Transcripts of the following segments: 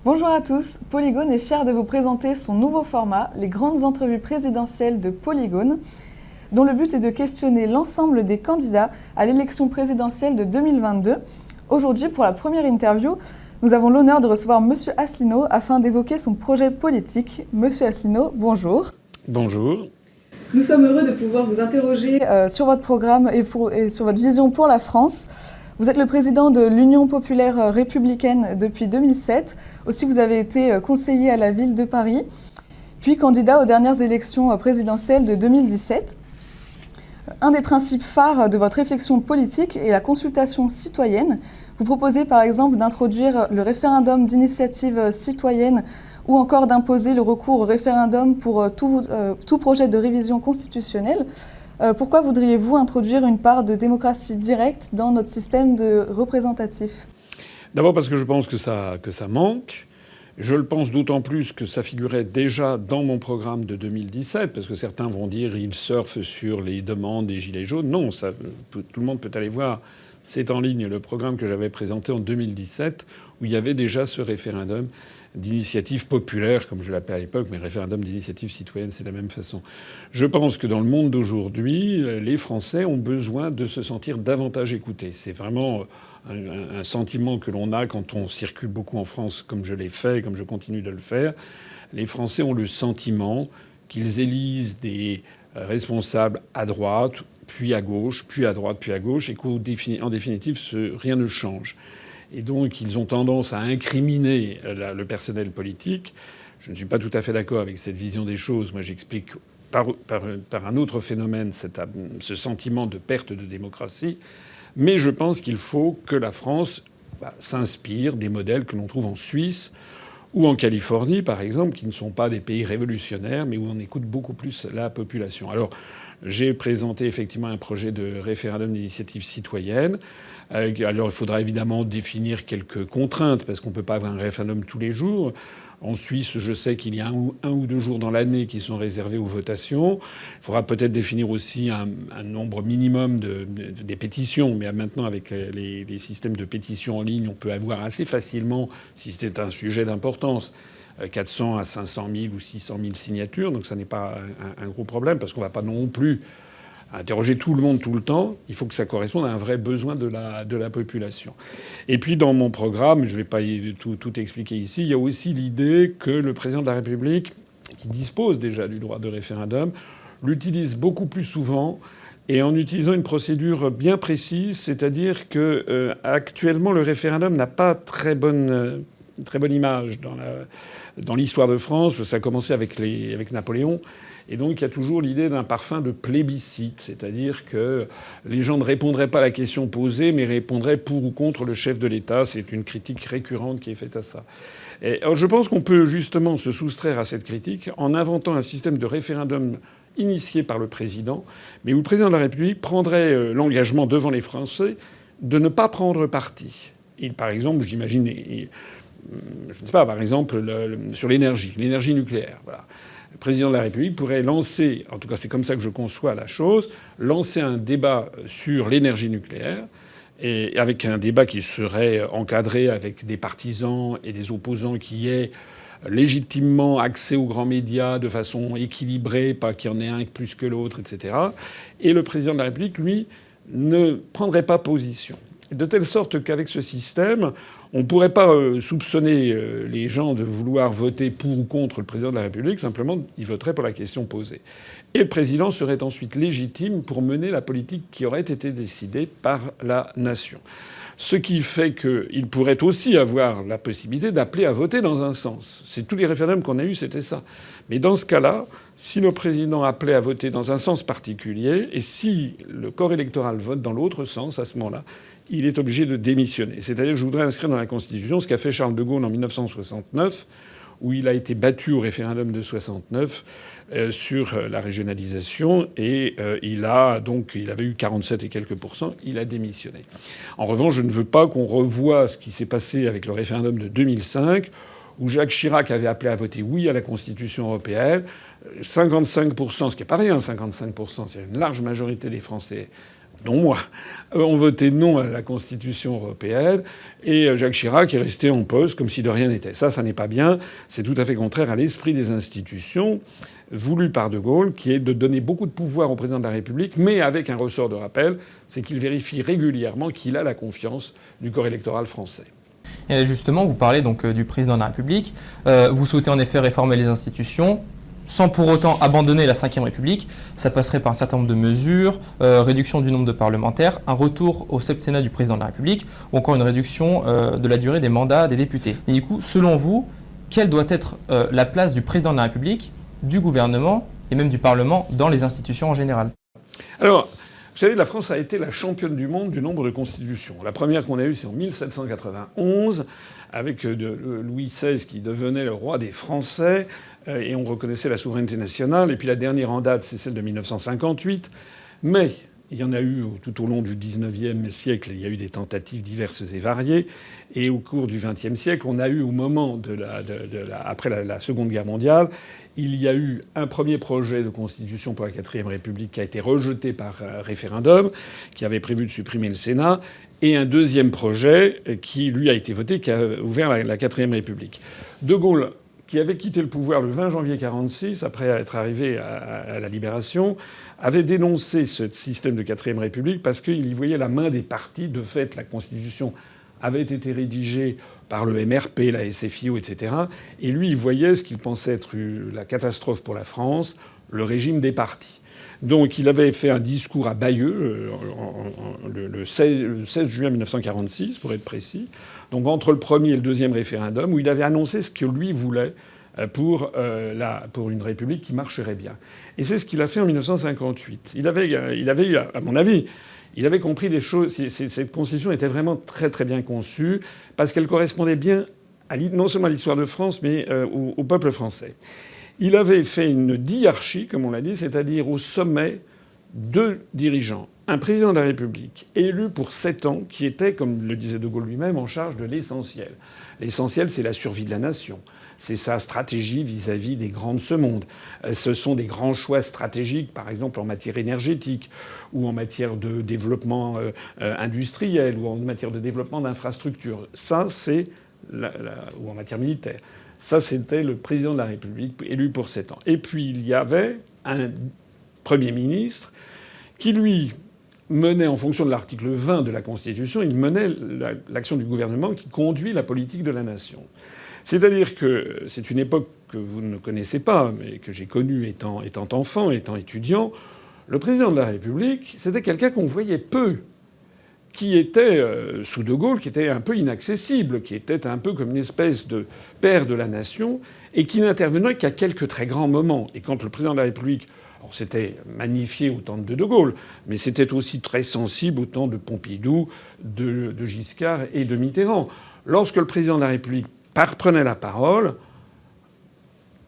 Bonjour à tous, Polygone est fier de vous présenter son nouveau format, les grandes entrevues présidentielles de Polygone, dont le but est de questionner l'ensemble des candidats à l'élection présidentielle de 2022. Aujourd'hui, pour la première interview, nous avons l'honneur de recevoir Monsieur Asselineau afin d'évoquer son projet politique. Monsieur Asselineau, bonjour. Bonjour. Nous sommes heureux de pouvoir vous interroger sur votre programme et sur votre vision pour la France. Vous êtes le président de l'Union populaire républicaine depuis 2007. Aussi, vous avez été conseiller à la ville de Paris, puis candidat aux dernières élections présidentielles de 2017. Un des principes phares de votre réflexion politique est la consultation citoyenne. Vous proposez par exemple d'introduire le référendum d'initiative citoyenne ou encore d'imposer le recours au référendum pour tout projet de révision constitutionnelle. Pourquoi voudriez-vous introduire une part de démocratie directe dans notre système de représentatif ? D'abord parce que je pense que ça manque. Je le pense d'autant plus que ça figurait déjà dans mon programme de 2017, parce que certains vont dire ils surfent sur les demandes des Gilets jaunes. Non, tout le monde peut aller voir. C'est en ligne le programme que j'avais présenté en 2017, où il y avait déjà ce référendum d'initiative populaire, comme je l'appelais à l'époque, mais référendum d'initiative citoyenne, c'est de la même façon. Je pense que dans le monde d'aujourd'hui, les Français ont besoin de se sentir davantage écoutés. C'est vraiment un sentiment que l'on a quand on circule beaucoup en France, comme je l'ai fait, comme je continue de le faire. Les Français ont le sentiment qu'ils élisent des responsables à droite, puis à gauche, puis à droite, puis à gauche, et qu'en définitive, rien ne change. Et donc, ils ont tendance à incriminer le personnel politique. Je ne suis pas tout à fait d'accord avec cette vision des choses. Moi, j'explique par un autre phénomène ce sentiment de perte de démocratie. Mais je pense qu'il faut que la France s'inspire des modèles que l'on trouve en Suisse ou en Californie, par exemple, qui ne sont pas des pays révolutionnaires, mais où on écoute beaucoup plus la population. Alors, j'ai présenté effectivement un projet de référendum d'initiative citoyenne. Alors, il faudra évidemment définir quelques contraintes, parce qu'on ne peut pas avoir un référendum tous les jours. En Suisse, je sais qu'il y a un ou deux jours dans l'année qui sont réservés aux votations. Il faudra peut-être définir aussi un nombre minimum des pétitions. Mais maintenant, avec les systèmes de pétitions en ligne, on peut avoir assez facilement, si c'était un sujet d'importance, 400 à 500 000 ou 600 000 signatures. Donc ça n'est pas un gros problème, parce qu'on ne va pas non plus interroger tout le monde tout le temps. Il faut que ça corresponde à un vrai besoin de la population. Et puis dans mon programme, je ne vais pas tout expliquer ici, il y a aussi l'idée que le président de la République, qui dispose déjà du droit de référendum, l'utilise beaucoup plus souvent et en utilisant une procédure bien précise, c'est-à-dire que actuellement le référendum n'a pas très bonne image dans l'histoire de France. Ça a commencé avec Napoléon. Et donc il y a toujours l'idée d'un parfum de plébiscite, c'est-à-dire que les gens ne répondraient pas à la question posée, mais répondraient pour ou contre le chef de l'État. C'est une critique récurrente qui est faite à ça. Alors je pense qu'on peut justement se soustraire à cette critique en inventant un système de référendum initié par le président, mais où le président de la République prendrait l'engagement devant les Français de ne pas prendre parti. Par exemple, j'imagine, je ne sais pas, par exemple, sur l'énergie nucléaire. Voilà. Le président de la République pourrait lancer, en tout cas c'est comme ça que je conçois la chose, lancer un débat sur l'énergie nucléaire, et avec un débat qui serait encadré avec des partisans et des opposants qui aient légitimement accès aux grands médias de façon équilibrée, pas qu'il y en ait un plus que l'autre, etc. Et le président de la République, lui, ne prendrait pas position. De telle sorte qu'avec ce système, on ne pourrait pas soupçonner les gens de vouloir voter pour ou contre le président de la République. Simplement, ils voteraient pour la question posée. Et le président serait ensuite légitime pour mener la politique qui aurait été décidée par la nation. Ce qui fait qu'il pourrait aussi avoir la possibilité d'appeler à voter dans un sens. C'est tous les référendums qu'on a eus, c'était ça. Mais dans ce cas-là, si le président appelait à voter dans un sens particulier, et si le corps électoral vote dans l'autre sens, à ce moment-là, il est obligé de démissionner. C'est-à-dire que je voudrais inscrire dans la Constitution ce qu'a fait Charles de Gaulle en 1969, où il a été battu au référendum de 69 sur la régionalisation, et il avait eu 47 et quelques %, il a démissionné. En revanche, je ne veux pas qu'on revoie ce qui s'est passé avec le référendum de 2005, où Jacques Chirac avait appelé à voter oui à la Constitution européenne. 55%, ce qui n'est pas rien, 55%, c'est une large majorité des Français dont moi, ont voté non à la Constitution européenne, et Jacques Chirac est resté en poste comme si de rien n'était. Ça n'est pas bien. C'est tout à fait contraire à l'esprit des institutions voulu par De Gaulle, qui est de donner beaucoup de pouvoir au président de la République, mais avec un ressort de rappel, c'est qu'il vérifie régulièrement qu'il a la confiance du corps électoral français. Et justement, vous parlez donc du président de la République. Vous souhaitez en effet réformer les institutions, sans pour autant abandonner la Ve République. Ça passerait par un certain nombre de mesures, réduction du nombre de parlementaires, un retour au septennat du président de la République, ou encore une réduction de la durée des mandats des députés. Et du coup, selon vous, quelle doit être la place du président de la République, du gouvernement et même du Parlement dans les institutions en général? Alors, vous savez, la France a été la championne du monde du nombre de constitutions. La première qu'on a eue, c'est en 1791, avec Louis XVI qui devenait le roi des Français, et on reconnaissait la souveraineté nationale. Et puis la dernière en date, c'est celle de 1958. Mais il y en a eu tout au long du XIXe siècle, il y a eu des tentatives diverses et variées. Et au cours du XXe siècle, on a eu, au moment après la Seconde Guerre mondiale, il y a eu un premier projet de constitution pour la Quatrième République qui a été rejeté par référendum, qui avait prévu de supprimer le Sénat, et un deuxième projet qui, lui, a été voté, qui a ouvert la Quatrième République. De Gaulle, qui avait quitté le pouvoir le 20 janvier 1946, après être arrivé à la Libération, avait dénoncé ce système de Quatrième République parce qu'il y voyait la main des partis. De fait, la Constitution avait été rédigée par le MRP, la SFIO, etc. Et lui, il voyait ce qu'il pensait être la catastrophe pour la France, le régime des partis. Donc il avait fait un discours à Bayeux le 16 juin 1946, pour être précis, donc entre le premier et le deuxième référendum, où il avait annoncé ce que lui voulait pour une République qui marcherait bien. Et c'est ce qu'il a fait en 1958. Il avait eu, à mon avis, il avait compris des choses. Cette constitution était vraiment très très bien conçue, parce qu'elle correspondait bien non seulement à l'histoire de France, mais au peuple français. Il avait fait une diarchie, comme on l'a dit, c'est-à-dire au sommet deux dirigeants. Un président de la République élu pour 7 ans, qui était, comme le disait De Gaulle lui-même, en charge de l'essentiel. L'essentiel, c'est la survie de la nation. C'est sa stratégie vis-à-vis des grands de ce monde. Ce sont des grands choix stratégiques, par exemple en matière énergétique, ou en matière de développement industriel, ou en matière de développement d'infrastructures. Ça, c'est ou en matière militaire. Ça, c'était le président de la République élu pour 7 ans. Et puis, il y avait un Premier ministre qui, lui, menait, en fonction de l'article 20 de la Constitution, il menait l'action du gouvernement qui conduit la politique de la nation. C'est-à-dire que c'est une époque que vous ne connaissez pas, mais que j'ai connue étant enfant, étant étudiant. Le président de la République, c'était quelqu'un qu'on voyait peu, qui était, sous De Gaulle, qui était un peu inaccessible, qui était un peu comme une espèce de père de la nation, et qui n'intervenait qu'à quelques très grands moments. Et quand le président de la République... Alors c'était magnifié au temps de Gaulle, mais c'était aussi très sensible au temps de Pompidou, de Giscard et de Mitterrand. Lorsque le président de la République prenait la parole,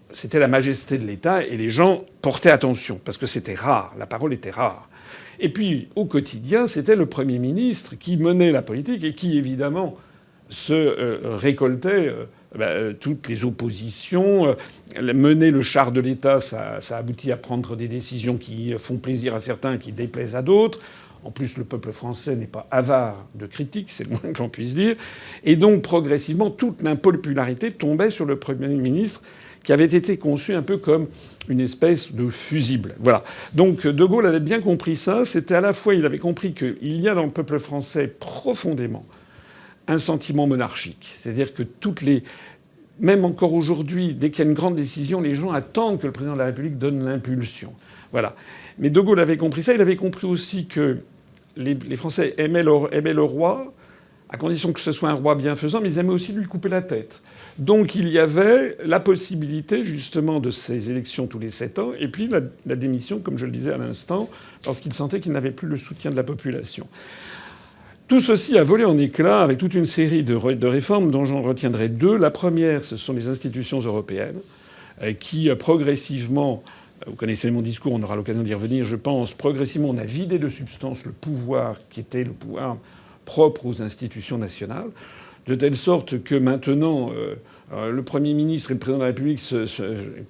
c'était la majesté de l'État et les gens portaient attention, parce que c'était rare, la parole était rare. Et puis, au quotidien, c'était le Premier ministre qui menait la politique et qui, évidemment, se récoltait toutes les oppositions. Mener le char de l'État, ça aboutit à prendre des décisions qui font plaisir à certains, qui déplaisent à d'autres. En plus, le peuple français n'est pas avare de critiques, c'est le moins que l'on puisse dire. Et donc, progressivement, toute l'impopularité tombait sur le Premier ministre, qui avait été conçu un peu comme une espèce de fusible. Voilà. Donc De Gaulle avait bien compris ça. C'était à la fois, il avait compris qu'il y a dans le peuple français profondément un sentiment monarchique. C'est-à-dire que même encore aujourd'hui, dès qu'il y a une grande décision, les gens attendent que le président de la République donne l'impulsion. Voilà. Mais De Gaulle avait compris ça. Il avait compris aussi que les Français aimaient le roi, à condition que ce soit un roi bienfaisant, mais ils aimaient aussi lui couper la tête. Donc il y avait la possibilité, justement, de ces élections tous les 7 ans, et puis la démission, comme je le disais à l'instant, lorsqu'il sentait qu'il n'avait plus le soutien de la population. Tout ceci a volé en éclats avec toute une série de réformes dont j'en retiendrai 2. La première, ce sont les institutions européennes, qui progressivement... Vous connaissez mon discours, on aura l'occasion d'y revenir, je pense. Progressivement, on a vidé de substance le pouvoir qui était le pouvoir propre aux institutions nationales. de telle sorte que maintenant le Premier ministre et le Président de la République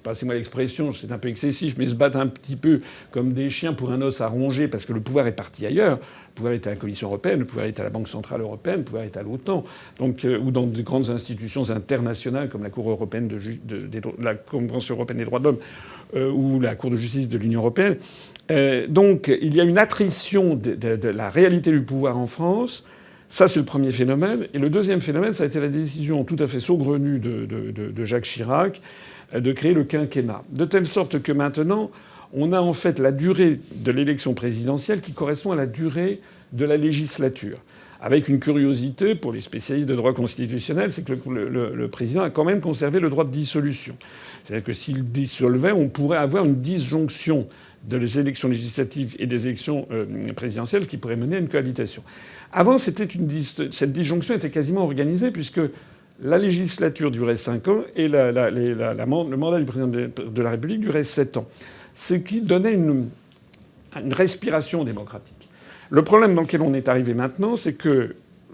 passez-moi l'expression, c'est un peu excessif, mais se battent un petit peu comme des chiens pour un os à ronger parce que le pouvoir est parti ailleurs. Le pouvoir est à la Commission européenne, le pouvoir est à la Banque centrale européenne, le pouvoir est à l'OTAN, donc ou dans de grandes institutions internationales comme la Cour européenne la Convention européenne des droits de l'homme ou la Cour de justice de l'Union européenne. Donc il y a une attrition de la réalité du pouvoir en France. Ça, c'est le premier phénomène. Et le deuxième phénomène, ça a été la décision tout à fait saugrenue de Jacques Chirac de créer le quinquennat. De telle sorte que maintenant, on a en fait la durée de l'élection présidentielle qui correspond à la durée de la législature. Avec une curiosité pour les spécialistes de droit constitutionnel, c'est que le président a quand même conservé le droit de dissolution. C'est-à-dire que s'il dissolvait, on pourrait avoir une disjonction des élections législatives et des élections présidentielles qui pourraient mener à une cohabitation. Avant, cette disjonction était quasiment organisée puisque la législature durait 5 ans et le mandat du président de la République durait 7 ans. Ce qui donnait une respiration démocratique. Le problème dans lequel on est arrivé maintenant, c'est que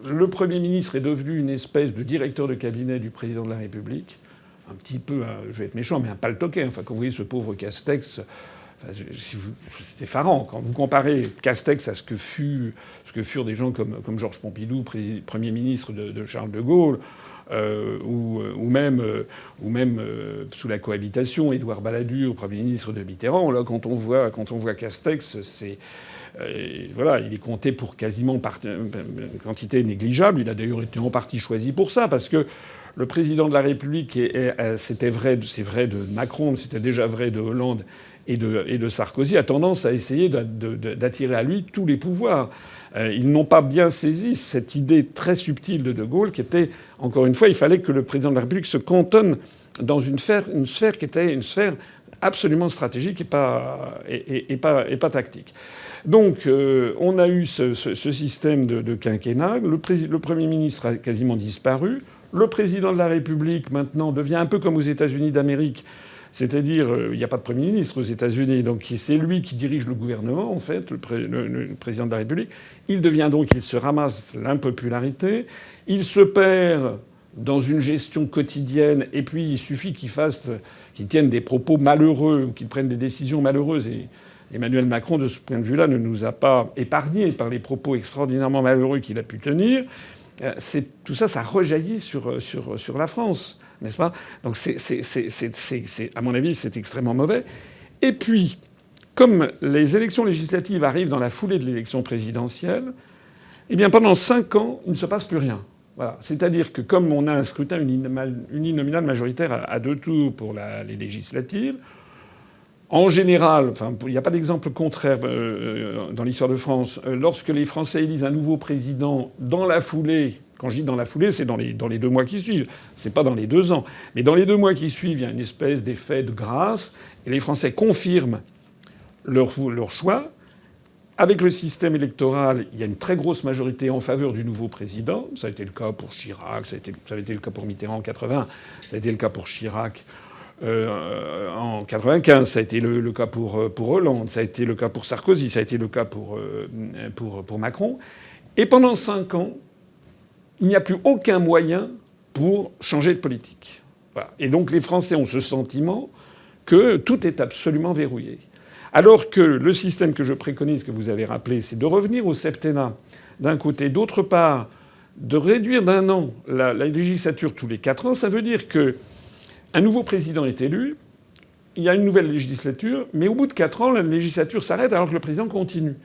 le Premier ministre est devenu une espèce de directeur de cabinet du président de la République. Un petit peu, je vais être méchant, mais un paltoquet. Enfin, quand vous voyez ce pauvre Castex... c'est effarant. Quand vous comparez Castex à ce que furent des gens comme Georges Pompidou, Premier ministre de Charles de Gaulle, ou même sous la cohabitation, Édouard Balladur, Premier ministre de Mitterrand. Là, quand on voit Castex, voilà, il est compté pour quasiment une quantité négligeable. Il a d'ailleurs été en partie choisi pour ça, parce que le président de la République, c'est vrai de Macron, c'était déjà vrai de Hollande et de Sarkozy, a tendance à essayer d'attirer à lui tous les pouvoirs. Ils n'ont pas bien saisi cette idée très subtile de Gaulle qui était, encore une fois, il fallait que le président de la République se cantonne dans une sphère qui était une sphère absolument stratégique et pas tactique. Donc on a eu ce système de quinquennat. Le Premier ministre a quasiment disparu. Le président de la République, maintenant, devient un peu comme aux États-Unis d'Amérique. C'est-à-dire, il n'y a pas de Premier ministre aux États-Unis, donc c'est lui qui dirige le gouvernement, en fait, le président de la République. Il se ramasse l'impopularité, il se perd dans une gestion quotidienne, et puis il suffit qu'il tienne des propos malheureux, ou qu'il prenne des décisions malheureuses. Et Emmanuel Macron, de ce point de vue-là, ne nous a pas épargnés par les propos extraordinairement malheureux qu'il a pu tenir. Tout ça, ça rejaillit sur la France. N'est-ce pas? Donc à mon avis, c'est extrêmement mauvais. Et puis, comme les élections législatives arrivent dans la foulée de l'élection présidentielle, eh bien pendant 5 ans, il ne se passe plus rien. Voilà. C'est-à-dire que comme on a un scrutin uninominal majoritaire à 2 tours pour les législatives, en général, enfin, il n'y a pas d'exemple contraire dans l'histoire de France, lorsque les Français élisent un nouveau président dans la foulée. Quand je dis dans la foulée, c'est dans les 2 mois qui suivent. C'est pas dans les 2 ans. Mais dans les 2 mois qui suivent, il y a une espèce d'effet de grâce. Et les Français confirment leur choix. Avec le système électoral, il y a une très grosse majorité en faveur du nouveau président. Ça a été le cas pour Chirac, ça a été le cas pour Mitterrand en 80, ça a été le cas pour Chirac en 95, ça a été le cas pour Hollande, ça a été le cas pour Sarkozy, ça a été le cas pour Macron. Et pendant 5 ans, il n'y a plus aucun moyen pour changer de politique. Voilà. Et donc les Français ont ce sentiment que tout est absolument verrouillé. Alors que le système que je préconise, que vous avez rappelé, c'est de revenir au septennat d'un côté. D'autre part, de réduire d'1 an la législature tous les 4 ans. Ça veut dire qu'un nouveau président est élu, il y a une nouvelle législature, mais au bout de 4 ans, la législature s'arrête alors que le président continue.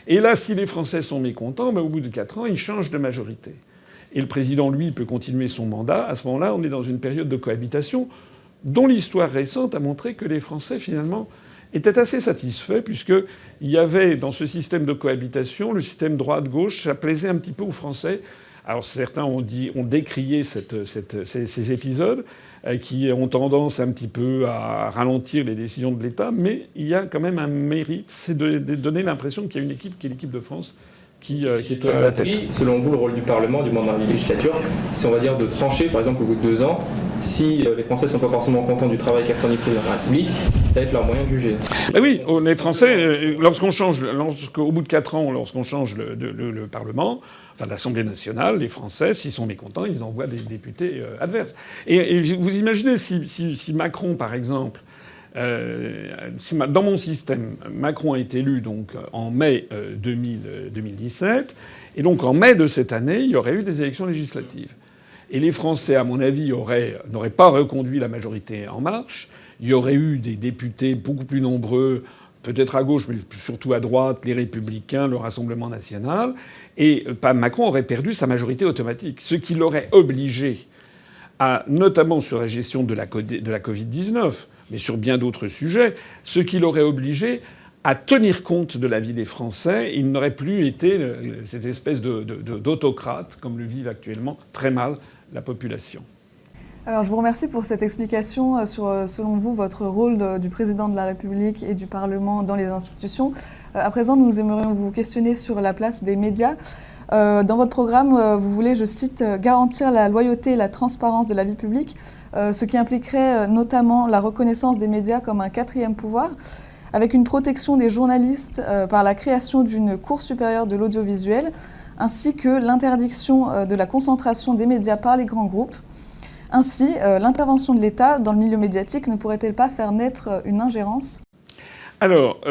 Et là, si les Français sont mécontents, au bout de 4 ans, ils changent de majorité. Et le président, lui, peut continuer son mandat. À ce moment-là, on est dans une période de cohabitation dont l'histoire récente a montré que les Français, finalement, étaient assez satisfaits, puisqu'il y avait dans ce système de cohabitation, le système droite-gauche, ça plaisait un petit peu aux Français. Alors certains ont décrié ces épisodes qui ont tendance un petit peu à ralentir les décisions de l'État, mais il y a quand même un mérite, c'est de donner l'impression qu'il y a une équipe qui est l'équipe de France qui est à la tête. Selon vous, le rôle du Parlement, du mandat de législature, c'est on va dire de trancher, par exemple au bout de 2 ans, si les Français ne sont pas forcément contents du travail qu'a fourni le président de la République, ça va être leur moyen de juger. Oui, les Français, au bout de 4 ans, lorsqu'on change le Parlement, enfin l'Assemblée nationale, les Français, s'ils sont mécontents, ils envoient des députés adverses. Et vous imaginez si Macron, par exemple, dans mon système, Macron est élu donc en mai 2017, et donc en mai de cette année, il y aurait eu des élections législatives. Et les Français, à mon avis, n'auraient pas reconduit la majorité En Marche. Il y aurait eu des députés beaucoup plus nombreux, peut-être à gauche, mais surtout à droite, les Républicains, le Rassemblement national. Et Macron aurait perdu sa majorité automatique, ce qui l'aurait obligé notamment sur la gestion de la Covid-19, mais sur bien d'autres sujets, ce qui l'aurait obligé à tenir compte de la vie des Français. Il n'aurait plus été cette espèce d'autocrate, comme le vivent actuellement très mal la population. Alors, je vous remercie pour cette explication sur, selon vous, votre rôle du président de la République et du Parlement dans les institutions. À présent, nous aimerions vous questionner sur la place des médias. Dans votre programme, vous voulez, je cite, « garantir la loyauté et la transparence de la vie publique », ce qui impliquerait notamment la reconnaissance des médias comme un quatrième pouvoir, avec une protection des journalistes par la création d'une Cour supérieure de l'audiovisuel, ainsi que l'interdiction de la concentration des médias par les grands groupes. Ainsi, l'intervention de l'État dans le milieu médiatique ne pourrait-elle pas faire naître une ingérence ? Alors,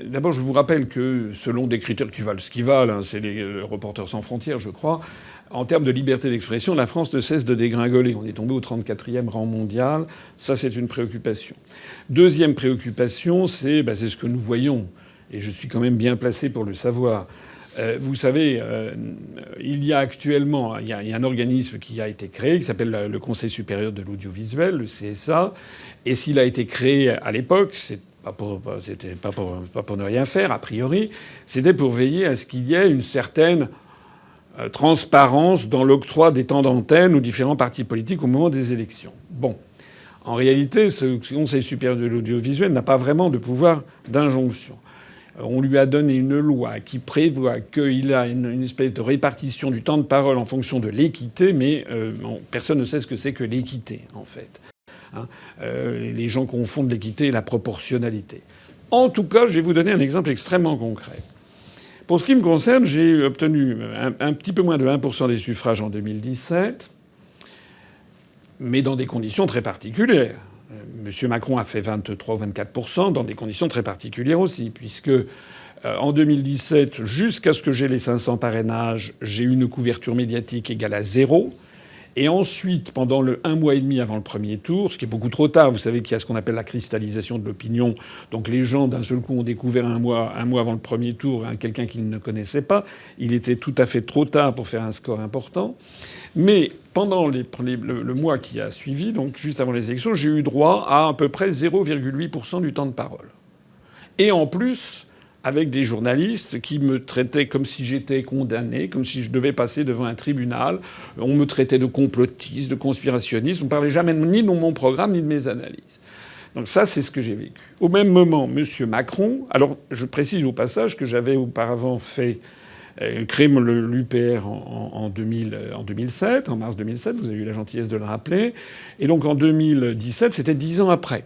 d'abord, je vous rappelle que selon des critères qui valent ce qu'ils valent, c'est les Reporters sans frontières, je crois, en termes de liberté d'expression, la France ne cesse de dégringoler. On est tombé au 34e rang mondial. Ça, c'est une préoccupation. Deuxième préoccupation, c'est ce que nous voyons. Et je suis quand même bien placé pour le savoir. Vous savez, il y a actuellement un organisme qui a été créé, qui s'appelle le Conseil supérieur de l'audiovisuel, le CSA. Et s'il a été créé à l'époque, c'était pas pour ne rien faire, a priori. C'était pour veiller à ce qu'il y ait une certaine transparence dans l'octroi des temps d'antenne aux différents partis politiques au moment des élections. Bon. En réalité, ce Conseil supérieur de l'audiovisuel n'a pas vraiment de pouvoir d'injonction. On lui a donné une loi qui prévoit qu'il a une espèce de répartition du temps de parole en fonction de l'équité, mais personne ne sait ce que c'est que l'équité, en fait. Les gens confondent l'équité et la proportionnalité. En tout cas, je vais vous donner un exemple extrêmement concret. Pour ce qui me concerne, j'ai obtenu un petit peu moins de 1% des suffrages en 2017, mais dans des conditions très particulières. M. Macron a fait 23 ou 24% dans des conditions très particulières aussi, puisque en 2017, jusqu'à ce que j'aie les 500 parrainages, j'ai eu une couverture médiatique égale à 0. Et ensuite, pendant un mois et demi avant le premier tour, ce qui est beaucoup trop tard, vous savez qu'il y a ce qu'on appelle la cristallisation de l'opinion. Donc les gens, d'un seul coup, ont découvert un mois avant le premier tour quelqu'un qu'ils ne connaissaient pas. Il était tout à fait trop tard pour faire un score important. Mais pendant le mois qui a suivi, donc juste avant les élections, j'ai eu droit à peu près 0,8% du temps de parole. Et en plus, avec des journalistes qui me traitaient comme si j'étais condamné, comme si je devais passer devant un tribunal. On me traitait de complotiste, de conspirationniste. On ne parlait jamais ni de mon programme ni de mes analyses. Donc ça, c'est ce que j'ai vécu. Au même moment, M. Macron... Alors, je précise au passage que j'avais auparavant créé l'UPR en 2007, en mars 2007. Vous avez eu la gentillesse de le rappeler. Et donc en 2017, c'était 10 ans après.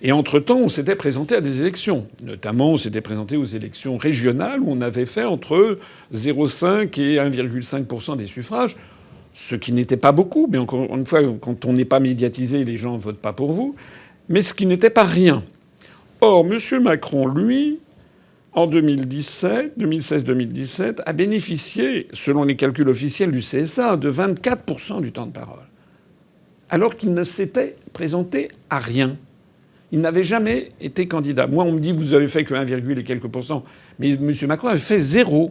Et entre-temps, on s'était présenté à des élections. Notamment, on s'était présenté aux élections régionales où on avait fait entre 0,5 et 1,5% des suffrages, ce qui n'était pas beaucoup. Mais encore une fois, quand on n'est pas médiatisé, les gens ne votent pas pour vous. Mais ce qui n'était pas rien. Or, M. Macron, lui, en 2016-2017, a bénéficié, selon les calculs officiels du CSA, de 24% du temps de parole. Alors qu'il ne s'était présenté à rien. Il n'avait jamais été candidat. Moi, on me dit, vous avez fait que 1, et quelques %. Mais M. Macron avait fait 0.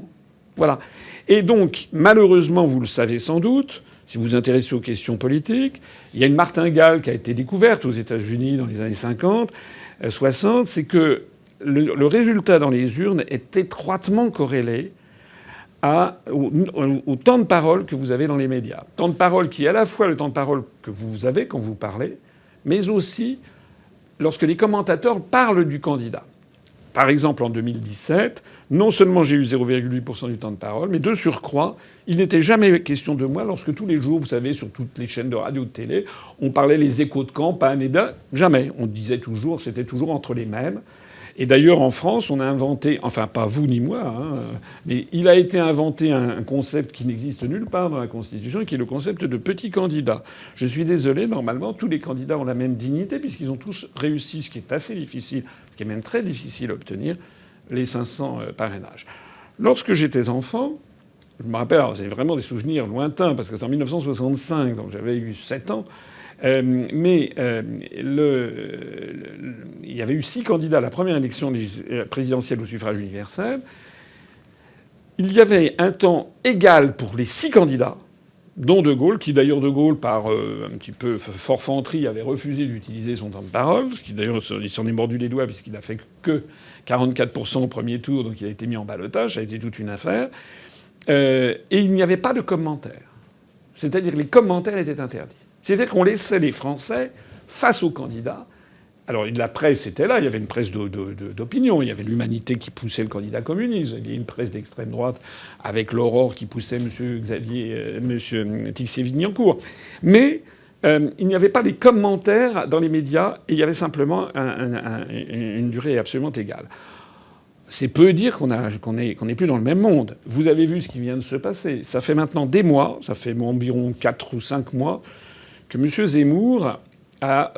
Voilà. Et donc, malheureusement, vous le savez sans doute, si vous vous intéressez aux questions politiques, il y a une martingale qui a été découverte aux États-Unis dans les années 50, 60, c'est que le résultat dans les urnes est étroitement corrélé au temps de parole que vous avez dans les médias. Temps de parole qui est à la fois le temps de parole que vous avez quand vous parlez, mais aussi lorsque les commentateurs parlent du candidat. par exemple, en 2017, non seulement j'ai eu 0,8% du temps de parole, mais de surcroît, il n'était jamais question de moi lorsque tous les jours, vous savez, sur toutes les chaînes de radio, de télé, on parlait les échos de campagne et bien, jamais. On disait toujours, c'était toujours entre les mêmes. Et d'ailleurs, en France, on a inventé, enfin pas vous ni moi, mais il a été inventé un concept qui n'existe nulle part dans la Constitution, qui est le concept de petit candidat. Je suis désolé, normalement, tous les candidats ont la même dignité, puisqu'ils ont tous réussi, ce qui est assez difficile, ce qui est même très difficile à obtenir, les 500 parrainages. Lorsque j'étais enfant, je me rappelle, c'est vraiment des souvenirs lointains, parce que c'est en 1965, donc j'avais eu 7 ans, il y avait eu 6 candidats à la première élection présidentielle au suffrage universel. Il y avait un temps égal pour les 6 candidats, dont De Gaulle, qui d'ailleurs De Gaulle, par un petit peu forfanterie, avait refusé d'utiliser son temps de parole, ce qui d'ailleurs il s'en est mordu les doigts puisqu'il a fait que 44% au premier tour, donc il a été mis en ballottage, ça a été toute une affaire. Et il n'y avait pas de commentaires. C'est-à-dire que les commentaires étaient interdits. C'est-à-dire qu'on laissait les Français face aux candidats. Alors la presse était là, il y avait une presse d'opinion, il y avait l'Humanité qui poussait le candidat communiste, il y avait une presse d'extrême droite avec l'Aurore qui poussait M. Tixier-Vignancourt. Mais il n'y avait pas les commentaires dans les médias et il y avait simplement une durée absolument égale. C'est peu dire qu'on n'est plus dans le même monde. Vous avez vu ce qui vient de se passer. Ça fait maintenant des mois, ça fait environ 4 ou 5 mois, que M. Zemmour a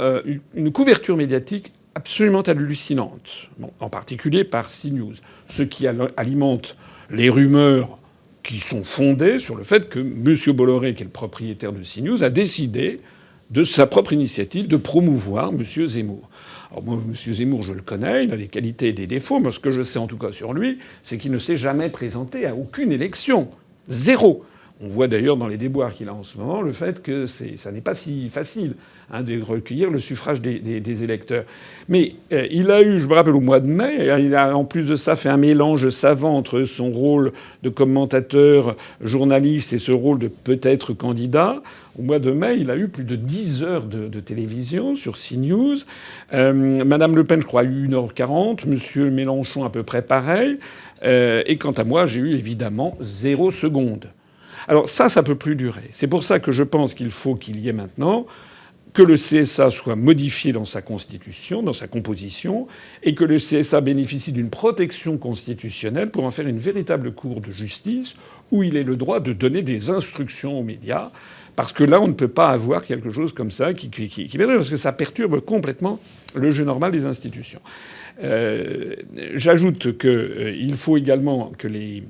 une couverture médiatique absolument hallucinante, en particulier par CNews, ce qui alimente les rumeurs qui sont fondées sur le fait que M. Bolloré, qui est le propriétaire de CNews, a décidé de sa propre initiative de promouvoir M. Zemmour. Alors moi, M. Zemmour, je le connais, il a des qualités et des défauts, mais ce que je sais en tout cas sur lui, c'est qu'il ne s'est jamais présenté à aucune élection. Zéro. On voit d'ailleurs dans les déboires qu'il a en ce moment le fait que ça n'est pas si facile de recueillir le suffrage des électeurs. Mais il a eu, je me rappelle, au mois de mai, il a en plus de ça fait un mélange savant entre son rôle de commentateur, journaliste et ce rôle de peut-être candidat. Au mois de mai, il a eu plus de 10 heures de télévision sur CNews. Madame Le Pen, je crois, a eu 1h40. Monsieur Mélenchon, à peu près pareil. Et quant à moi, j'ai eu évidemment 0 seconde. Alors ça peut plus durer. C'est pour ça que je pense qu'il faut qu'il y ait maintenant que le CSA soit modifié dans sa constitution, dans sa composition, et que le CSA bénéficie d'une protection constitutionnelle pour en faire une véritable cour de justice où il ait le droit de donner des instructions aux médias. Parce que là, on ne peut pas avoir quelque chose comme ça qui parce que ça perturbe complètement le jeu normal des institutions. J'ajoute qu'il faut également que les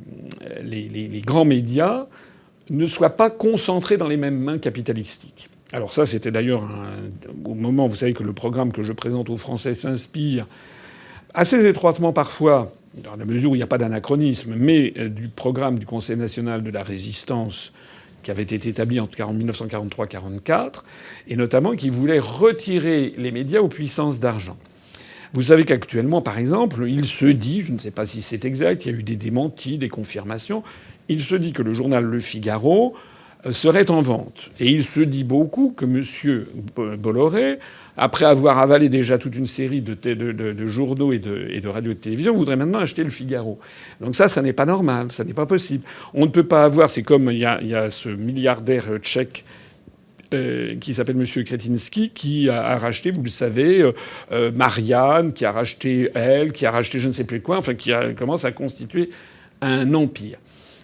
grands médias ne soient pas concentrés dans les mêmes mains capitalistiques. Alors ça, c'était d'ailleurs au moment, vous savez que le programme que je présente aux Français s'inspire assez étroitement parfois, dans la mesure où il n'y a pas d'anachronisme, mais du programme du Conseil national de la résistance qui avait été établi en 1943-44, et notamment qui voulait retirer les médias aux puissances d'argent. Vous savez qu'actuellement, par exemple, il se dit, je ne sais pas si c'est exact, il y a eu des démentis, des confirmations, il se dit que le journal Le Figaro serait en vente. Et il se dit beaucoup que M. Bolloré, après avoir avalé déjà toute une série de journaux et de radios et de télévision, voudrait maintenant acheter Le Figaro. Donc ça n'est pas normal, ça n'est pas possible. On ne peut pas avoir... C'est comme il y a ce milliardaire tchèque qui s'appelle M. Kretinsky, qui a racheté, vous le savez, Marianne, qui a racheté Elle, qui a racheté je ne sais plus quoi, enfin qui commence à constituer un empire.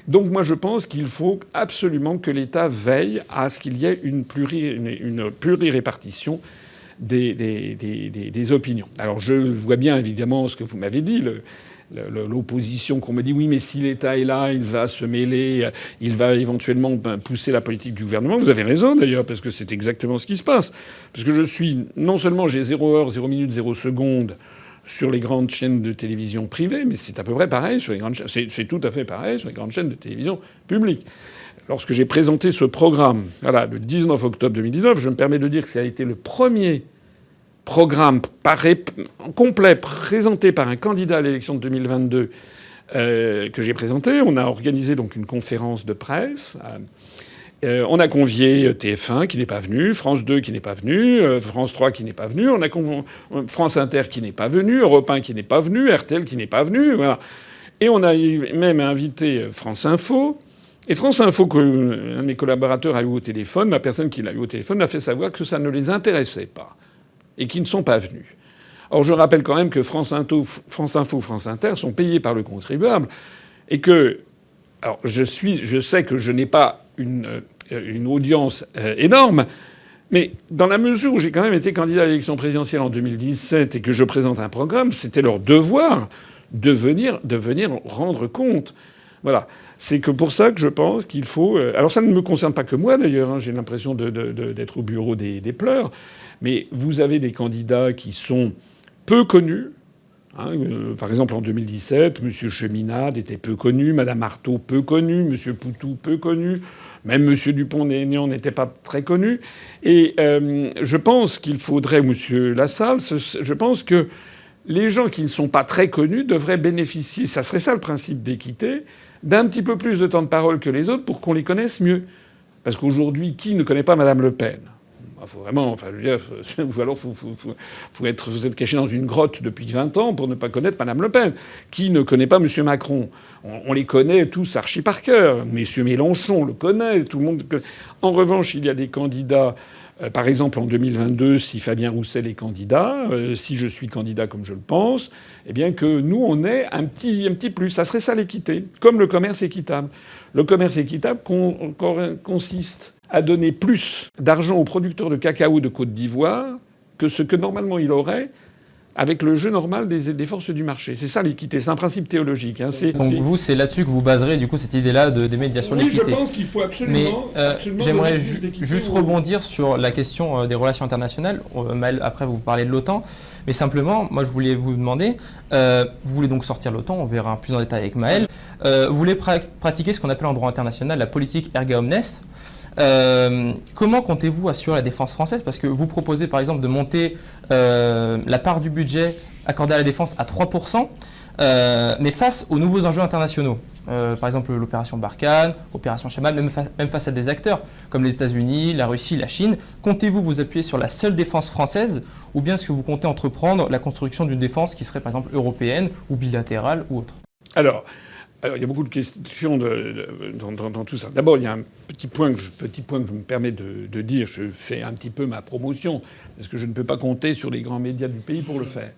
Donc moi je pense qu'il faut absolument que l'État veille à ce qu'il y ait une plurirépartition des opinions. Alors je vois bien évidemment ce que vous m'avez dit, l'opposition qu'on me dit oui mais si l'État est là, il va se mêler, il va éventuellement pousser la politique du gouvernement. Vous avez raison d'ailleurs parce que c'est exactement ce qui se passe. Parce que non seulement j'ai 0 heure, 0 minute, 0 seconde sur les grandes chaînes de télévision privées, mais c'est à peu près pareil sur les grandes chaînes. C'est tout à fait pareil sur les grandes chaînes de télévision publiques. Lorsque j'ai présenté ce programme, le 19 octobre 2019, je me permets de dire que ça a été le premier programme complet présenté par un candidat à l'élection de 2022 que j'ai présenté. On a organisé donc une conférence de presse. On a convié TF1 qui n'est pas venu, France 2 qui n'est pas venu, France 3 qui n'est pas venu, on a France Inter qui n'est pas venu, Europe 1 qui n'est pas venu, RTL qui n'est pas venu, voilà. Et on a même invité France Info. Et France Info, qu'un de mes collaborateurs a eu au téléphone, la personne qui l'a eu au téléphone m'a fait savoir que ça ne les intéressait pas et qu'ils ne sont pas venus. Or, je rappelle quand même que France Info, France Inter sont payés par le contribuable et que... Alors, je sais que je n'ai pas une audience énorme, mais dans la mesure où j'ai quand même été candidat à l'élection présidentielle en 2017 et que je présente un programme, c'était leur devoir de venir rendre compte. Voilà. C'est que pour ça que je pense qu'il faut... Alors ça ne me concerne pas que moi d'ailleurs, hein. J'ai l'impression d'être au bureau des pleurs. Mais vous avez des candidats qui sont peu connus. Hein, par exemple, en 2017, M. Cheminade était peu connu, Mme Artaud peu connue, M. Poutou peu connu, même M. Dupont-Aignan n'était pas très connu. Et je pense qu'il faudrait, M. Lassalle, je pense que les gens qui ne sont pas très connus devraient bénéficier, ça serait ça le principe d'équité, d'un petit peu plus de temps de parole que les autres pour qu'on les connaisse mieux. Parce qu'aujourd'hui, qui ne connaît pas Mme Le Pen ? Faut vraiment, enfin, je veux dire, ou alors vous êtes caché dans une grotte depuis 20 ans pour ne pas connaître Mme Le Pen. Qui ne connaît pas M. Macron ? On les connaît tous archi par cœur. M. Mélenchon le connaît, tout le monde. En revanche, il y a des candidats. Par exemple, en 2022, si Fabien Roussel est candidat, si je suis candidat comme je le pense, eh bien que nous, on ait un petit plus. Ça serait ça l'équité, comme le commerce équitable. Le commerce équitable consiste à donner plus d'argent aux producteurs de cacao de Côte d'Ivoire que ce que normalement il aurait avec le jeu normal des forces du marché. C'est ça l'équité, c'est un principe théologique. Hein. Donc vous, c'est là-dessus que vous baserez du coup cette idée-là des médias sur l'équité. Oui, je pense qu'il faut absolument... Mais j'aimerais juste rebondir sur la question des relations internationales. Après, vous parlez de l'OTAN. Mais simplement, moi, je voulais vous demander, vous voulez donc sortir de l'OTAN, on verra plus en détail avec Maël. Vous voulez pratiquer ce qu'on appelle en droit international la politique erga omnes. Comment comptez-vous assurer la défense française ? Parce que vous proposez par exemple de monter la part du budget accordé à la défense à 3%, mais face aux nouveaux enjeux internationaux. Par exemple l'opération Barkhane, l'opération Chamal, même face à des acteurs comme les États-Unis, la Russie, la Chine. Comptez-vous vous appuyer sur la seule défense française ou bien est-ce que vous comptez entreprendre la construction d'une défense qui serait par exemple européenne ou bilatérale ou autre ? Alors, il y a beaucoup de questions dans tout ça. D'abord, il y a un petit point que je me permets de dire. Je fais un petit peu ma promotion, parce que je ne peux pas compter sur les grands médias du pays pour le faire.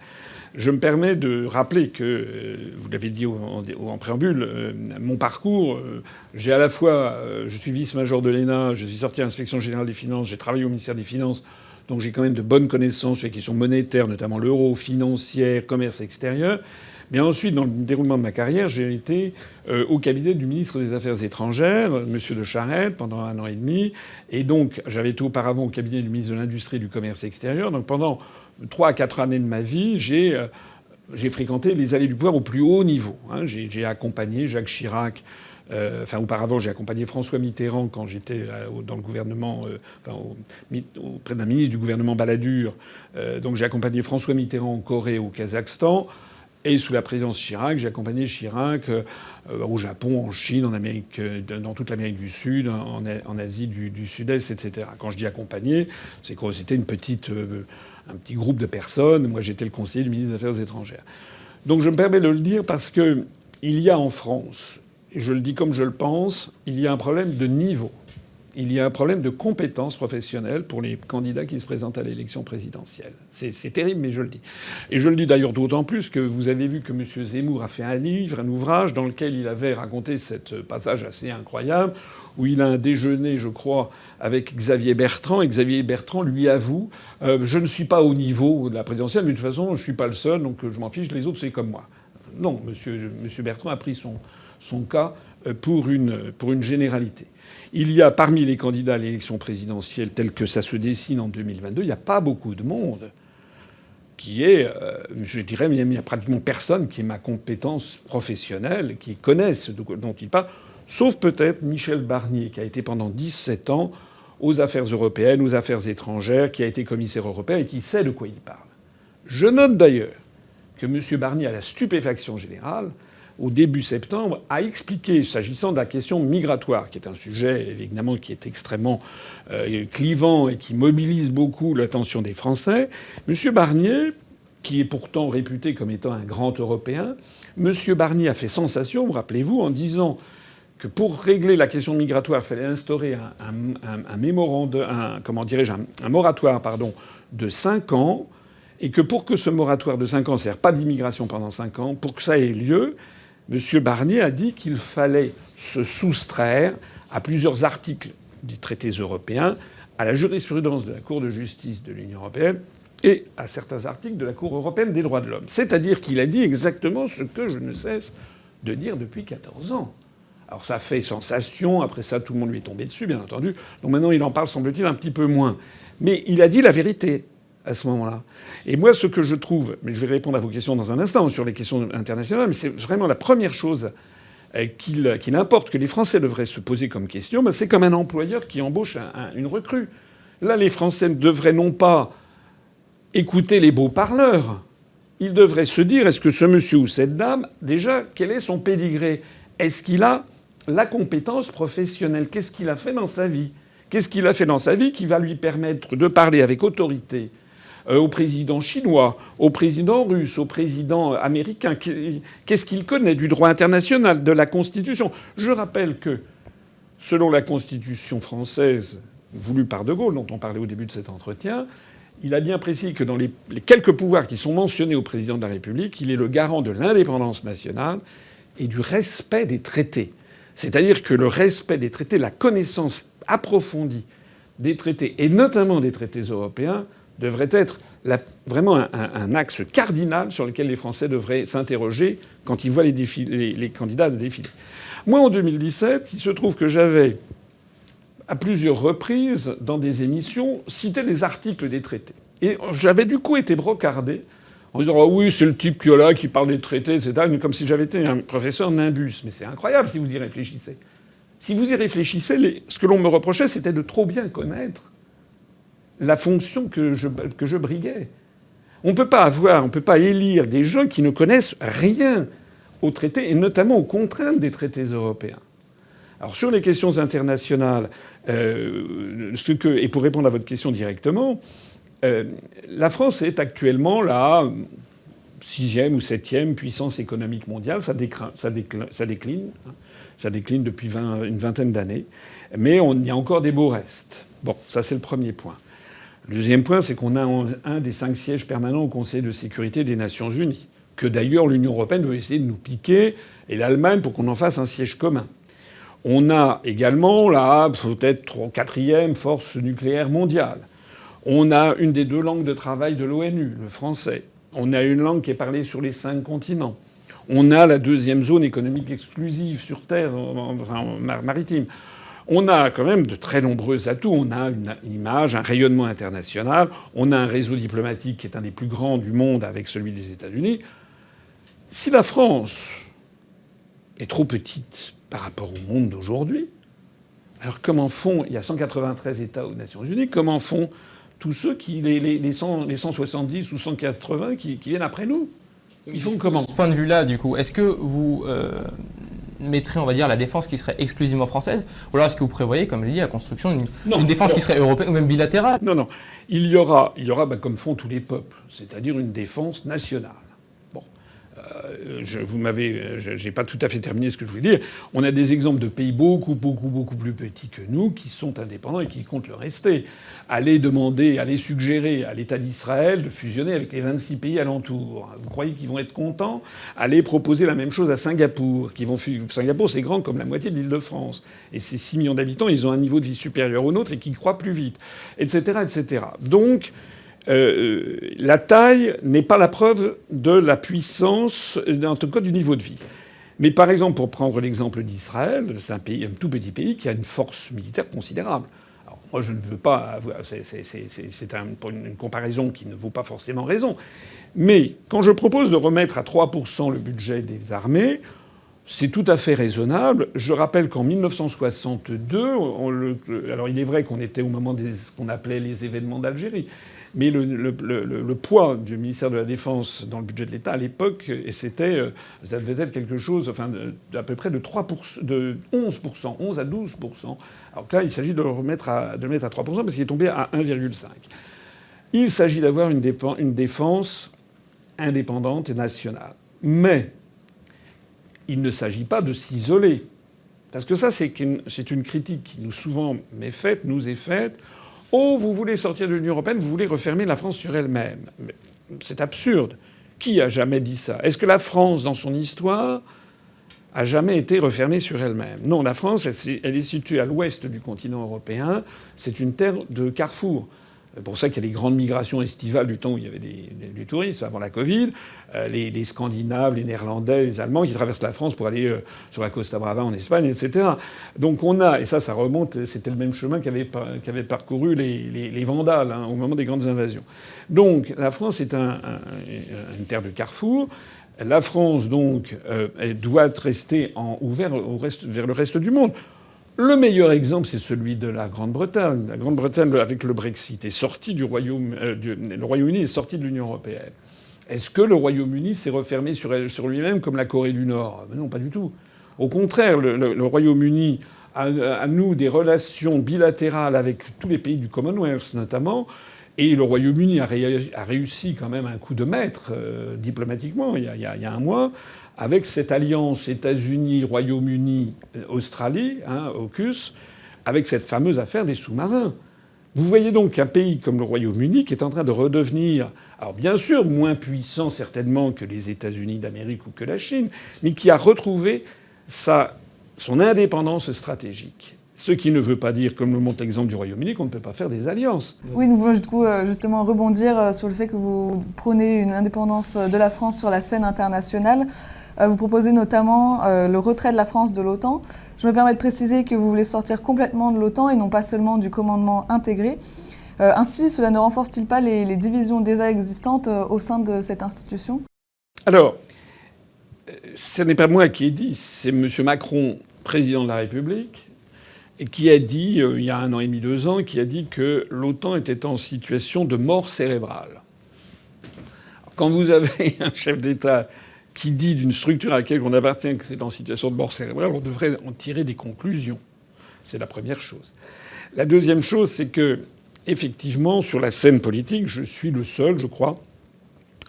Je me permets de rappeler que, vous l'avez dit en préambule, mon parcours, j'ai à la fois... je suis vice-major de l'ENA, je suis sorti à l'Inspection générale des finances, j'ai travaillé au ministère des Finances, donc j'ai quand même de bonnes connaissances sur les questions monétaires, notamment l'euro, financière, commerce extérieur. Mais ensuite, dans le déroulement de ma carrière, j'ai été au cabinet du ministre des Affaires étrangères, M. de Charette, pendant 1 an et demi. Et donc, j'avais été auparavant au cabinet du ministre de l'Industrie et du Commerce extérieur. Donc, pendant 3 à 4 années de ma vie, j'ai fréquenté les allées du pouvoir au plus haut niveau. Hein. J'ai accompagné Jacques Chirac. Auparavant, j'ai accompagné François Mitterrand quand j'étais dans le gouvernement, auprès d'un ministre du gouvernement Balladur. Donc, j'ai accompagné François Mitterrand en Corée, au Kazakhstan. Et sous la présidence Chirac, j'ai accompagné Chirac au Japon, en Chine, en Amérique, dans toute l'Amérique du Sud, en Asie du Sud-Est, etc. Quand je dis accompagner, c'est que c'était un petit groupe de personnes. Moi, j'étais le conseiller du ministre des Affaires étrangères. Donc je me permets de le dire parce que il y a en France, et je le dis comme je le pense, il y a un problème de niveau. Il y a un problème de compétences professionnelles pour les candidats qui se présentent à l'élection présidentielle. C'est terrible, mais je le dis. Et je le dis d'ailleurs d'autant plus que vous avez vu que M. Zemmour a fait un livre, un ouvrage, dans lequel il avait raconté ce passage assez incroyable, où il a un déjeuner, je crois, avec Xavier Bertrand, et Xavier Bertrand lui avoue « Je ne suis pas au niveau de la présidentielle, mais de toute façon, je ne suis pas le seul, donc je m'en fiche, les autres, c'est comme moi. » Non, M. Bertrand a pris son cas pour une généralité. Il y a parmi les candidats à l'élection présidentielle telle que ça se dessine en 2022, il n'y a pas beaucoup de monde qui est, je dirais, il n'y a pratiquement personne qui ait ma compétence professionnelle, qui connaisse ce dont il parle, sauf peut-être Michel Barnier, qui a été pendant 17 ans aux affaires européennes, aux affaires étrangères, qui a été commissaire européen et qui sait de quoi il parle. Je note d'ailleurs que M. Barnier, à la stupéfaction générale, au début septembre, a expliqué, s'agissant de la question migratoire, qui est un sujet évidemment qui est extrêmement clivant et qui mobilise beaucoup l'attention des Français, M. Barnier, qui est pourtant réputé comme étant un grand Européen, M. Barnier a fait sensation, vous rappelez-vous, en disant que pour régler la question migratoire, il fallait instaurer un moratoire de 5 ans, et que pour que ce moratoire de 5 ans, c'est-à-dire pas d'immigration pendant 5 ans, pour que ça ait lieu, M. Barnier a dit qu'il fallait se soustraire à plusieurs articles des traités européens, à la jurisprudence de la Cour de justice de l'Union européenne et à certains articles de la Cour européenne des droits de l'homme. C'est-à-dire qu'il a dit exactement ce que je ne cesse de dire depuis 14 ans. Alors ça fait sensation, après ça tout le monde lui est tombé dessus, bien entendu. Donc maintenant il en parle, semble-t-il, un petit peu moins. Mais il a dit la vérité à ce moment-là. Et moi ce que je trouve, mais je vais répondre à vos questions dans un instant sur les questions internationales, mais c'est vraiment la première chose qu'il importe, que les Français devraient se poser comme question, ben c'est comme un employeur qui embauche une recrue. Là les Français devraient non pas écouter les beaux parleurs, ils devraient se dire est-ce que ce monsieur ou cette dame, déjà, quel est son pédigré ? Est-ce qu'il a la compétence professionnelle ? Qu'est-ce qu'il a fait dans sa vie ? Qu'est-ce qu'il a fait dans sa vie qui va lui permettre de parler avec autorité au président chinois, au président russe, au président américain ? Qu'est-ce qu'il connaît du droit international, de la Constitution ? Je rappelle que, selon la Constitution française voulue par De Gaulle, dont on parlait au début de cet entretien, il a bien précisé que dans les quelques pouvoirs qui sont mentionnés au président de la République, il est le garant de l'indépendance nationale et du respect des traités. C'est-à-dire que le respect des traités, la connaissance approfondie des traités, et notamment des traités européens, devrait être vraiment un axe cardinal sur lequel les Français devraient s'interroger quand ils voient les candidats défiler. Moi, en 2017, il se trouve que j'avais, à plusieurs reprises, dans des émissions, cité des articles des traités. Et j'avais du coup été brocardé en disant oh oui, c'est le type qui est là, qui parle des traités, etc. Comme si j'avais été un professeur nimbus. Mais c'est incroyable si vous y réfléchissez. Si vous y réfléchissez, ce que l'on me reprochait, c'était de trop bien connaître la fonction que je briguais. On ne peut pas élire des gens qui ne connaissent rien aux traités, et notamment aux contraintes des traités européens. Alors sur les questions internationales, et pour répondre à votre question directement, la France est actuellement la 6e ou 7e puissance économique mondiale. Ça décline. Ça décline depuis une vingtaine d'années. Mais il y a encore des beaux restes. Bon, ça c'est le premier point. Le deuxième point, c'est qu'on a un des 5 sièges permanents au Conseil de sécurité des Nations Unies, que d'ailleurs l'Union européenne veut essayer de nous piquer, et l'Allemagne pour qu'on en fasse un siège commun. On a également la peut-être 4e force nucléaire mondiale. On a une des 2 langues de travail de l'ONU, le français. On a une langue qui est parlée sur les 5 continents. On a la 2e zone économique exclusive sur Terre, maritime. On a quand même de très nombreux atouts. On a une image, un rayonnement international. On a un réseau diplomatique qui est un des plus grands du monde avec celui des États-Unis. Si la France est trop petite par rapport au monde d'aujourd'hui, alors comment font, il y a 193 États aux Nations Unies, comment font tous ceux les 170 ou 180 qui viennent après nous? Ils font comment? De ce point de vue-là, du coup, est-ce que vous mettrez, on va dire, la défense qui serait exclusivement française, ou alors est-ce que vous prévoyez, comme je l'ai dit, la construction d'une défense qui serait européenne ou même bilatérale? Non. Il y aura comme font tous les peuples, c'est-à-dire une défense nationale. Bon. J'ai pas tout à fait terminé ce que je voulais dire. On a des exemples de pays beaucoup plus petits que nous qui sont indépendants et qui comptent le rester. Allez suggérer à l'État d'Israël de fusionner avec les 26 pays alentours. Vous croyez qu'ils vont être contents? Allez proposer la même chose à Singapour. Singapour, c'est grand comme la moitié de l'Île-de-France. Et ces 6 millions d'habitants, ils ont un niveau de vie supérieur au nôtre et qui croient plus vite, etc., etc. Donc, la taille n'est pas la preuve de la puissance, en tout cas du niveau de vie. Mais par exemple, pour prendre l'exemple d'Israël, c'est un tout petit pays qui a une force militaire considérable. Alors moi, je ne veux pas... C'est une comparaison qui ne vaut pas forcément raison. Mais quand je propose de remettre à 3% le budget des armées, c'est tout à fait raisonnable. Je rappelle qu'en 1962, alors il est vrai qu'on était au moment de ce qu'on appelait les événements d'Algérie, mais le poids du ministère de la Défense dans le budget de l'État à l'époque, et ça devait être quelque chose, d'à peu près de 11%, 11 à 12%. Alors que là, il s'agit de le mettre à 3% parce qu'il est tombé à 1,5%. Il s'agit d'avoir une défense indépendante et nationale. Mais il ne s'agit pas de s'isoler. Parce que ça, c'est une critique qui nous est faite. Oh, vous voulez sortir de l'Union européenne, vous voulez refermer la France sur elle-même. Mais c'est absurde. Qui a jamais dit ça? Est-ce que la France, dans son histoire, a jamais été refermée sur elle-même? Non, la France, elle est située à l'ouest du continent européen. C'est une terre de carrefour. C'est pour ça qu'il y a les grandes migrations estivales du temps où il y avait du tourisme, avant la Covid. Les Scandinaves, les Néerlandais, les Allemands qui traversent la France pour aller sur la Costa Brava en Espagne, etc. Donc on a, et ça remonte, c'était le même chemin qu'avaient parcouru les Vandales au moment des grandes invasions. Donc la France est une terre de carrefour. La France, donc, elle doit rester ouverte vers le reste du monde. Le meilleur exemple, c'est celui de la Grande-Bretagne. La Grande-Bretagne, avec le Brexit, est sortie le Royaume-Uni est sorti de l'Union européenne. Est-ce que le Royaume-Uni s'est refermé sur lui-même comme la Corée du Nord? Non, pas du tout. Au contraire, le Royaume-Uni a nous des relations bilatérales avec tous les pays du Commonwealth, notamment. Et le Royaume-Uni a réussi quand même un coup de maître diplomatiquement il y a un mois, avec cette alliance États-Unis, Royaume-Uni, Australie, AUKUS, avec cette fameuse affaire des sous-marins. Vous voyez donc un pays comme le Royaume-Uni qui est en train de redevenir, alors bien sûr moins puissant certainement que les États-Unis d'Amérique ou que la Chine, mais qui a retrouvé son indépendance stratégique. Ce qui ne veut pas dire, comme le montre l'exemple du Royaume-Uni, qu'on ne peut pas faire des alliances. Oui, nous voulons du coup justement rebondir sur le fait que vous prônez une indépendance de la France sur la scène internationale. Vous proposez notamment le retrait de la France de l'OTAN. Je me permets de préciser que vous voulez sortir complètement de l'OTAN et non pas seulement du commandement intégré. Ainsi, cela ne renforce-t-il pas les divisions déjà existantes au sein de cette institution? Alors, ce n'est pas moi qui ai dit, c'est M. Macron, président de la République, et qui a dit, il y a 1 an et demi, 2 ans, qui a dit que l'OTAN était en situation de mort cérébrale. Quand vous avez un chef d'État qui dit d'une structure à laquelle on appartient que c'est en situation de mort cérébrale, on devrait en tirer des conclusions. C'est la première chose. La deuxième chose, c'est que, effectivement, sur la scène politique, je suis le seul, je crois,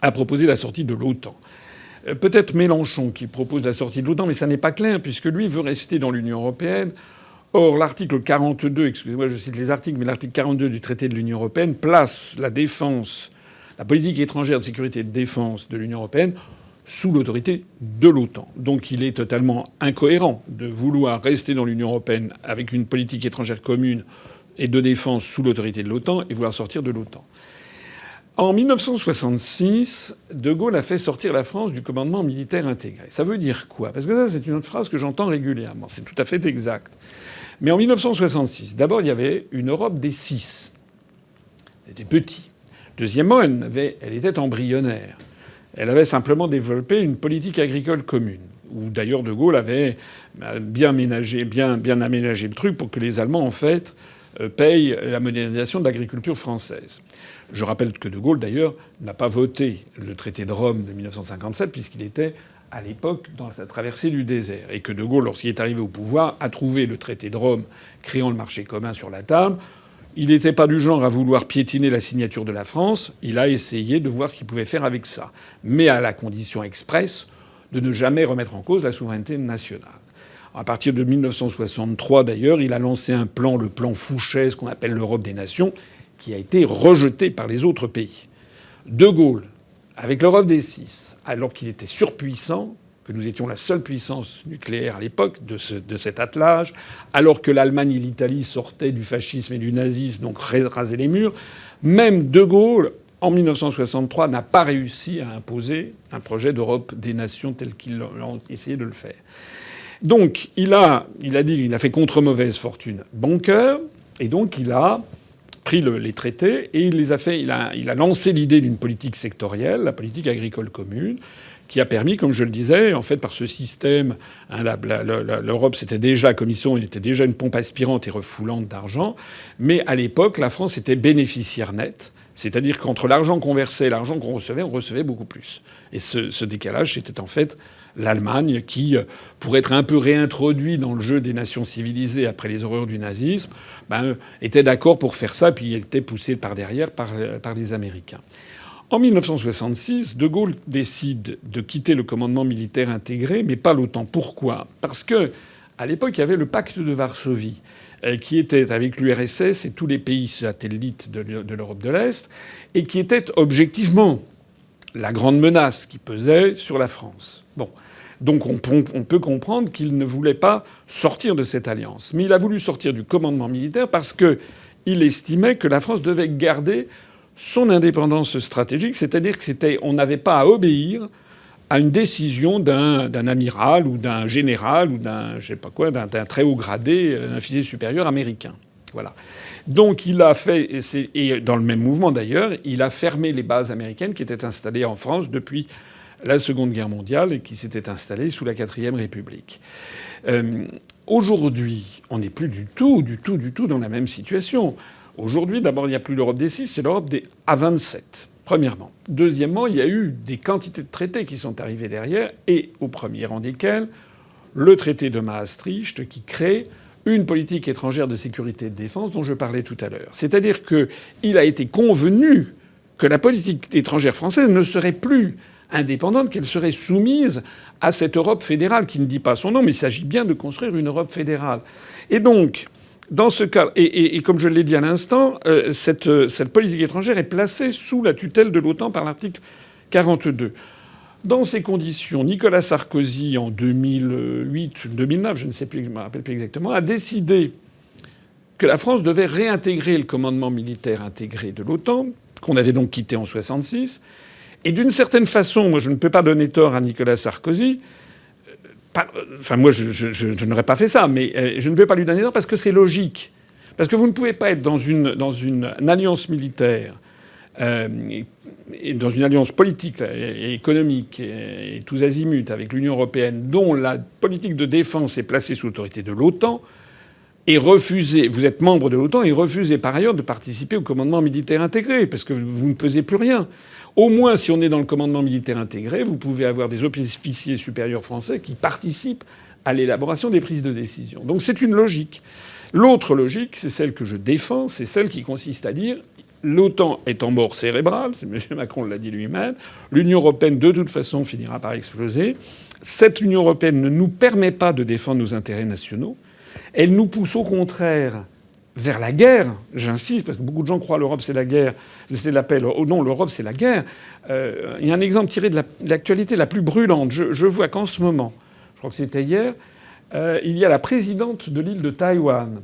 à proposer la sortie de l'OTAN. Peut-être Mélenchon qui propose la sortie de l'OTAN, mais ça n'est pas clair, puisque lui veut rester dans l'Union européenne. Or, l'article 42, excusez-moi, je cite les articles, mais l'article 42 du traité de l'Union européenne place la défense, la politique étrangère de sécurité et de défense de l'Union européenne sous l'autorité de l'OTAN. Donc il est totalement incohérent de vouloir rester dans l'Union européenne avec une politique étrangère commune et de défense sous l'autorité de l'OTAN et vouloir sortir de l'OTAN. En 1966, De Gaulle a fait sortir la France du commandement militaire intégré. Ça veut dire quoi? Parce que ça, c'est une autre phrase que j'entends régulièrement. C'est tout à fait exact. Mais en 1966, d'abord, il y avait une Europe des 6. Elle était petite. Deuxièmement, elle était embryonnaire. Elle avait simplement développé une politique agricole commune, où d'ailleurs De Gaulle avait bien aménagé le truc pour que les Allemands, en fait, payent la modernisation de l'agriculture française. Je rappelle que De Gaulle, d'ailleurs, n'a pas voté le traité de Rome de 1957, puisqu'il était à l'époque dans la traversée du désert. Et que De Gaulle, lorsqu'il est arrivé au pouvoir, a trouvé le traité de Rome créant le marché commun sur la table. Il n'était pas du genre à vouloir piétiner la signature de la France. Il a essayé de voir ce qu'il pouvait faire avec ça. Mais à la condition expresse de ne jamais remettre en cause la souveraineté nationale. À partir de 1963, d'ailleurs, il a lancé un plan, le plan Fouchet, ce qu'on appelle l'Europe des nations, qui a été rejeté par les autres pays. De Gaulle, avec l'Europe des 6, alors qu'il était surpuissant, que nous étions la seule puissance nucléaire à l'époque de cet attelage, alors que l'Allemagne et l'Italie sortaient du fascisme et du nazisme, donc rasaient les murs, même De Gaulle, en 1963, n'a pas réussi à imposer un projet d'Europe des nations tel qu'il a essayé de le faire. Donc, il a fait contre mauvaise fortune bon cœur, et donc il a pris les traités et il a lancé l'idée d'une politique sectorielle, la politique agricole commune, qui a permis, comme je le disais, en fait, par ce système, hein, l'Europe, c'était déjà, la Commission était déjà une pompe aspirante et refoulante d'argent, mais à l'époque, la France était bénéficiaire nette, c'est-à-dire qu'entre l'argent qu'on versait et l'argent qu'on recevait, on recevait beaucoup plus. Et ce décalage, c'était en fait l'Allemagne qui, pour être un peu réintroduit dans le jeu des nations civilisées après les horreurs du nazisme, était d'accord pour faire ça, puis était poussé par derrière par les Américains. En 1966, De Gaulle décide de quitter le commandement militaire intégré, mais pas l'OTAN. Pourquoi ? Parce que à l'époque, il y avait le pacte de Varsovie, qui était avec l'URSS et tous les pays satellites de l'Europe de l'Est, et qui était objectivement la grande menace qui pesait sur la France. Bon. Donc on peut comprendre qu'il ne voulait pas sortir de cette alliance. Mais il a voulu sortir du commandement militaire parce qu'il estimait que la France devait garder son indépendance stratégique, c'est-à-dire qu'on n'avait pas à obéir à une décision d'un amiral ou d'un général ou d'un très haut gradé, un officier supérieur américain. Voilà. Donc il a fait, et dans le même mouvement d'ailleurs, il a fermé les bases américaines qui étaient installées en France depuis la Seconde Guerre mondiale et qui s'étaient installées sous la Quatrième République. Aujourd'hui, on n'est plus du tout dans la même situation. Aujourd'hui, d'abord, il n'y a plus l'Europe des 6, c'est l'Europe des A27, premièrement. Deuxièmement, il y a eu des quantités de traités qui sont arrivés derrière, et au premier rang desquels, le traité de Maastricht qui crée une politique étrangère de sécurité et de défense dont je parlais tout à l'heure. C'est-à-dire qu'il a été convenu que la politique étrangère française ne serait plus indépendante, qu'elle serait soumise à cette Europe fédérale qui ne dit pas son nom, mais il s'agit bien de construire une Europe fédérale. Et donc, dans ce cas, et comme je l'ai dit à l'instant, cette politique étrangère est placée sous la tutelle de l'OTAN par l'article 42. Dans ces conditions, Nicolas Sarkozy, en 2008-2009, je ne sais plus, je ne me rappelle plus exactement, a décidé que la France devait réintégrer le commandement militaire intégré de l'OTAN, qu'on avait donc quitté en 1966. Et d'une certaine façon, moi je ne peux pas donner tort à Nicolas Sarkozy. Enfin, moi je n'aurais pas fait ça, mais je ne peux pas lui donner tort parce que c'est logique. Parce que vous ne pouvez pas être dans une alliance militaire et dans une alliance politique et économique et tous azimuts avec l'Union européenne, dont la politique de défense est placée sous l'autorité de l'OTAN, et refuser, vous êtes membre de l'OTAN et refusez par ailleurs de participer au commandement militaire intégré, parce que vous ne pesez plus rien. Au moins, si on est dans le commandement militaire intégré, vous pouvez avoir des officiers supérieurs français qui participent à l'élaboration des prises de décision. Donc c'est une logique. L'autre logique, c'est celle que je défends, c'est celle qui consiste à dire l'OTAN est en mort cérébrale, M. Macron l'a dit lui-même, l'Union européenne de toute façon finira par exploser. Cette Union européenne ne nous permet pas de défendre nos intérêts nationaux. Elle nous pousse au contraire vers la guerre, j'insiste, parce que beaucoup de gens croient l'Europe c'est la guerre, c'est l'appel. Oh non, l'Europe c'est la guerre. Il y a un exemple tiré de l'actualité la plus brûlante. Je vois qu'en ce moment, je crois que c'était hier, il y a la présidente de l'île de Taïwan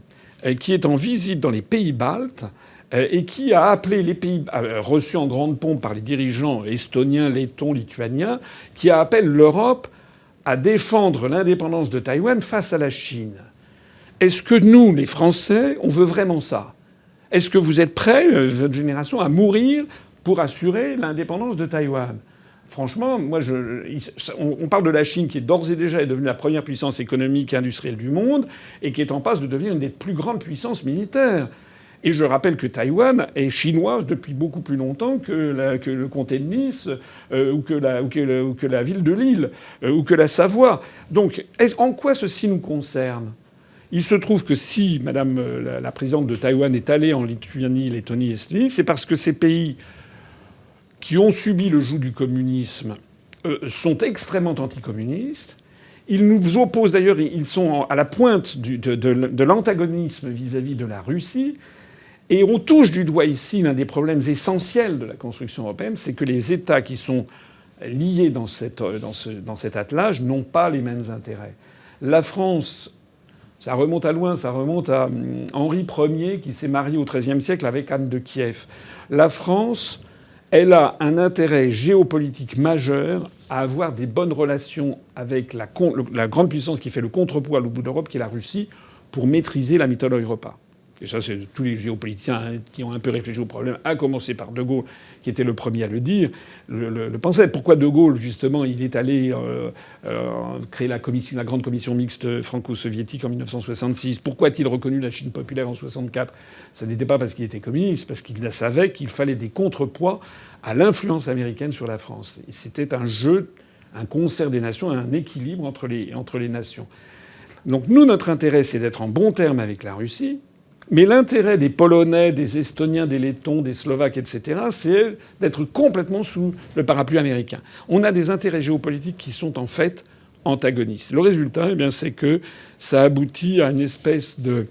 qui est en visite dans les pays baltes et qui a appelé les pays reçus en grande pompe par les dirigeants estoniens, lettons, lituaniens, qui appellent l'Europe à défendre l'indépendance de Taïwan face à la Chine. Est-ce que nous, les Français, on veut vraiment ça ? Est-ce que vous êtes prêts, votre génération, à mourir pour assurer l'indépendance de Taïwan ? Franchement, moi, on parle de la Chine qui est d'ores et déjà est devenue la première puissance économique et industrielle du monde et qui est en passe de devenir une des plus grandes puissances militaires. Et je rappelle que Taïwan est chinoise depuis beaucoup plus longtemps que le comté de Nice ou que la ville de Lille ou que la Savoie. Donc, en quoi ceci nous concerne ? Il se trouve que si Madame la présidente de Taïwan est allée en Lituanie, Lettonie, Estonie, c'est parce que ces pays qui ont subi le joug du communisme sont extrêmement anticommunistes. Ils nous opposent d'ailleurs, ils sont à la pointe de l'antagonisme vis-à-vis de la Russie. Et on touche du doigt ici l'un des problèmes essentiels de la construction européenne, c'est que les États qui sont liés dans cet attelage n'ont pas les mêmes intérêts. La France... Ça remonte à loin, ça remonte à Henri Ier qui s'est marié au XIIIe siècle avec Anne de Kiev. La France, elle a un intérêt géopolitique majeur à avoir des bonnes relations avec la grande puissance qui fait le contrepoids à l'autre bout d'Europe, qui est la Russie, pour maîtriser la Mitteleuropa. Et ça, c'est tous les géopoliticiens qui ont un peu réfléchi au problème, à commencer par De Gaulle, qui était le premier à le dire, le pensait. Pourquoi De Gaulle, justement, il est allé créer la grande commission mixte franco-soviétique en 1966 ? Pourquoi a-t-il reconnu la Chine populaire en 64 ? Ça n'était pas parce qu'il était communiste, parce qu'il savait qu'il fallait des contrepoids à l'influence américaine sur la France. Et c'était un jeu, un concert des nations, un équilibre entre les nations. Donc nous, notre intérêt, c'est d'être en bon terme avec la Russie. Mais l'intérêt des Polonais, des Estoniens, des Lettons, des Slovaques, etc., c'est d'être complètement sous le parapluie américain. On a des intérêts géopolitiques qui sont en fait antagonistes. Le résultat, eh bien, c'est que ça aboutit à une espèce de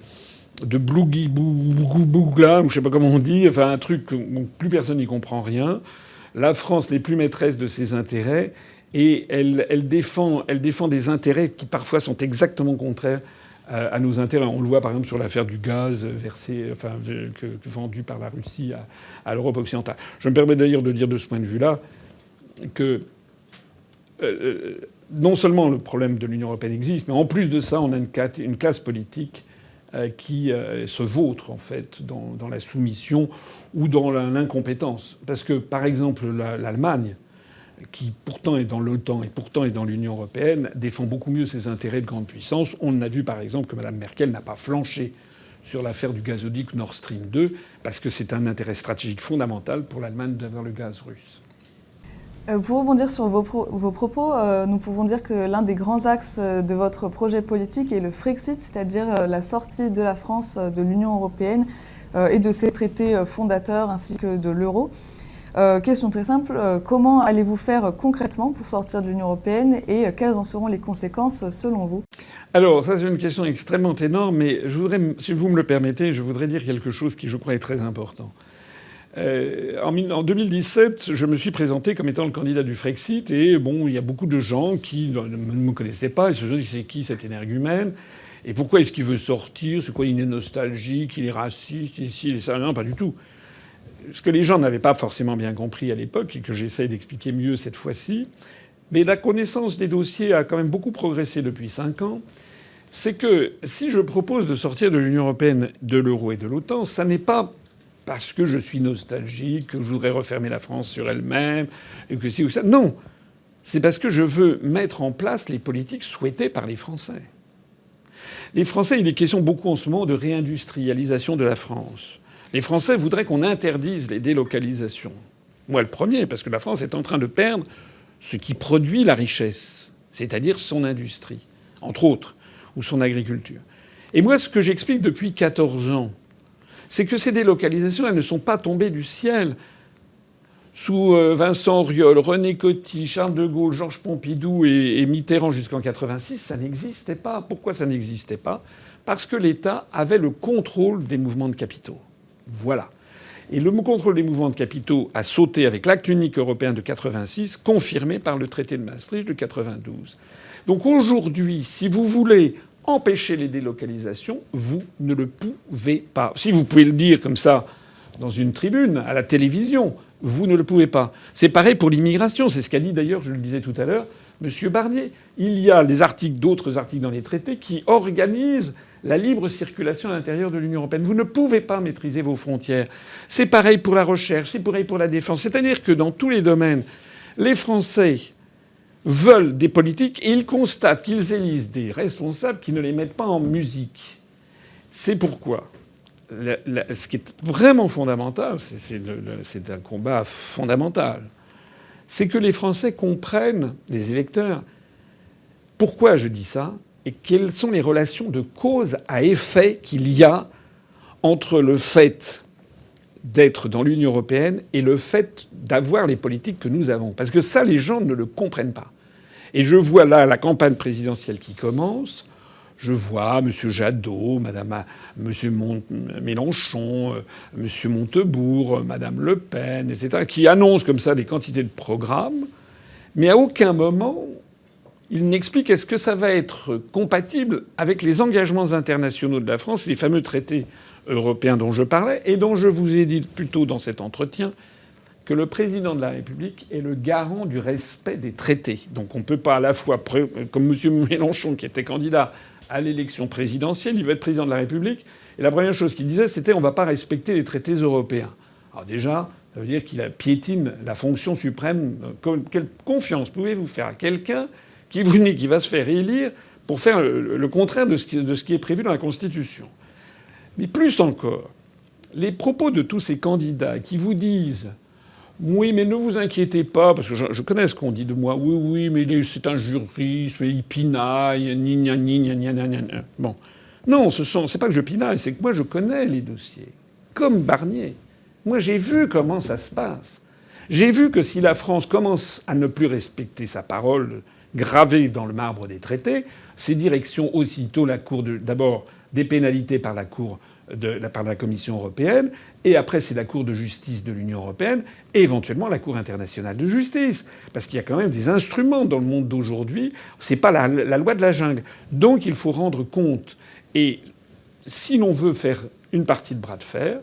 bougla, ou je sais pas comment on dit, enfin un truc où plus personne n'y comprend rien. La France n'est plus maîtresse de ses intérêts et elle défend des intérêts qui parfois sont exactement contraires à nos intérêts. On le voit par exemple sur l'affaire du gaz vendu par la Russie à l'Europe occidentale. Je me permets d'ailleurs de dire de ce point de vue-là que non seulement le problème de l'Union européenne existe, mais en plus de ça, on a une classe politique qui se vautre en fait dans la soumission ou dans l'incompétence. Parce que par exemple l'Allemagne, qui pourtant est dans l'OTAN et pourtant est dans l'Union européenne, défend beaucoup mieux ses intérêts de grande puissance. On a vu par exemple que Mme Merkel n'a pas flanché sur l'affaire du gazoduc Nord Stream 2, parce que c'est un intérêt stratégique fondamental pour l'Allemagne d'avoir le gaz russe. Pour rebondir sur vos propos, nous pouvons dire que l'un des grands axes de votre projet politique est le Frexit, c'est-à-dire la sortie de la France de l'Union européenne et de ses traités fondateurs ainsi que de l'euro. Question très simple, comment allez-vous faire concrètement pour sortir de l'Union européenne et quelles en seront les conséquences selon vous ? Alors, ça c'est une question extrêmement énorme, mais si vous me le permettez, je voudrais dire quelque chose qui je crois est très important. En 2017, je me suis présenté comme étant le candidat du Frexit et bon, il y a beaucoup de gens qui ne me connaissaient pas et se sont dit c'est qui cet énergumène et pourquoi est-ce qu'il veut sortir, c'est quoi, il est nostalgique, il est raciste, il est ça, non, pas du tout. Ce que les gens n'avaient pas forcément bien compris à l'époque et que j'essaye d'expliquer mieux cette fois-ci, mais la connaissance des dossiers a quand même beaucoup progressé depuis 5 ans, c'est que si je propose de sortir de l'Union européenne, de l'euro et de l'OTAN, ça n'est pas parce que je suis nostalgique, que je voudrais refermer la France sur elle-même, et que si ou ça. Non. C'est parce que je veux mettre en place les politiques souhaitées par les Français. Les Français, il est question beaucoup en ce moment de réindustrialisation de la France. Les Français voudraient qu'on interdise les délocalisations. Moi, le premier, parce que la France est en train de perdre ce qui produit la richesse, c'est-à-dire son industrie, entre autres, ou son agriculture. Et moi, ce que j'explique depuis 14 ans, c'est que ces délocalisations, elles ne sont pas tombées du ciel. Sous Vincent Auriol, René Coty, Charles de Gaulle, Georges Pompidou et Mitterrand jusqu'en 86, ça n'existait pas. Pourquoi ça n'existait pas ? Parce que l'État avait le contrôle des mouvements de capitaux. Voilà. Et le contrôle des mouvements de capitaux a sauté avec l'acte unique européen de 86, confirmé par le traité de Maastricht de 92. Donc aujourd'hui, si vous voulez empêcher les délocalisations, vous ne le pouvez pas. Si vous pouvez le dire comme ça dans une tribune, à la télévision, vous ne le pouvez pas. C'est pareil pour l'immigration. C'est ce qu'a dit d'ailleurs, je le disais tout à l'heure, M. Barnier. Il y a d'autres articles dans les traités qui organisent la libre circulation à l'intérieur de l'Union européenne. Vous ne pouvez pas maîtriser vos frontières. C'est pareil pour la recherche, c'est pareil pour la défense. C'est-à-dire que dans tous les domaines, les Français veulent des politiques et ils constatent qu'ils élisent des responsables qui ne les mettent pas en musique. C'est pourquoi ce qui est vraiment fondamental, c'est un combat fondamental, c'est que les Français comprennent, les électeurs, pourquoi je dis ça et quelles sont les relations de cause à effet qu'il y a entre le fait d'être dans l'Union européenne et le fait d'avoir les politiques que nous avons. Parce que ça, les gens ne le comprennent pas. Et je vois là la campagne présidentielle qui commence. Je vois M. Jadot, M. Mélenchon, M. Montebourg, Mme Le Pen, etc., qui annoncent comme ça des quantités de programmes. Mais à aucun moment, ils n'expliquent est-ce que ça va être compatible avec les engagements internationaux de la France, les fameux traités européens dont je parlais, et dont je vous ai dit plus tôt dans cet entretien que le président de la République est le garant du respect des traités. Donc on ne peut pas à la fois, comme M. Mélenchon, qui était candidat à l'élection présidentielle, il veut être président de la République, et la première chose qu'il disait, c'était on ne va pas respecter les traités européens. Alors déjà, ça veut dire qu'il piétine la fonction suprême. Quelle confiance pouvez-vous faire à quelqu'un qui vous dit qu'il va se faire élire pour faire le contraire de ce qui est prévu dans la Constitution? Mais plus encore, les propos de tous ces candidats qui vous disent « Oui, mais ne vous inquiétez pas, parce que je connais ce qu'on dit de moi. Oui, oui, mais c'est un juriste, il pinaille, ni gna ni gna gna gna gna. » Bon. Non, c'est pas que je pinaille, c'est que moi je connais les dossiers. Comme Barnier. Moi j'ai vu comment ça se passe. J'ai vu que si la France commence à ne plus respecter sa parole gravée dans le marbre des traités, c'est direction aussitôt la Cour d'abord des pénalités par la Cour par la Commission européenne, et après c'est la Cour de justice de l'Union européenne, et éventuellement la Cour internationale de justice. Parce qu'il y a quand même des instruments dans le monde d'aujourd'hui. C'est pas la loi de la jungle. Donc il faut rendre compte. Et si l'on veut faire une partie de bras de fer,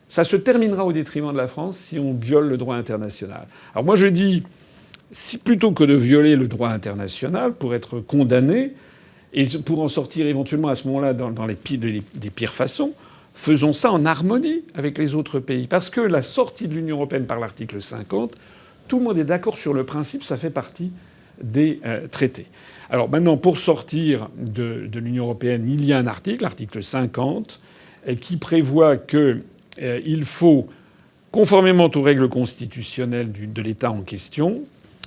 ça se terminera au détriment de la France si on viole le droit international. Alors moi je dis, si plutôt que de violer le droit international pour être condamné, et pour en sortir éventuellement à ce moment-là dans des pires façons, faisons ça en harmonie avec les autres pays. Parce que la sortie de l'Union européenne par l'article 50, tout le monde est d'accord sur le principe, ça fait partie des traités. Alors maintenant, pour sortir de l'Union européenne, il y a un article, l'article 50, qui prévoit qu'il faut, conformément aux règles constitutionnelles de l'État en question,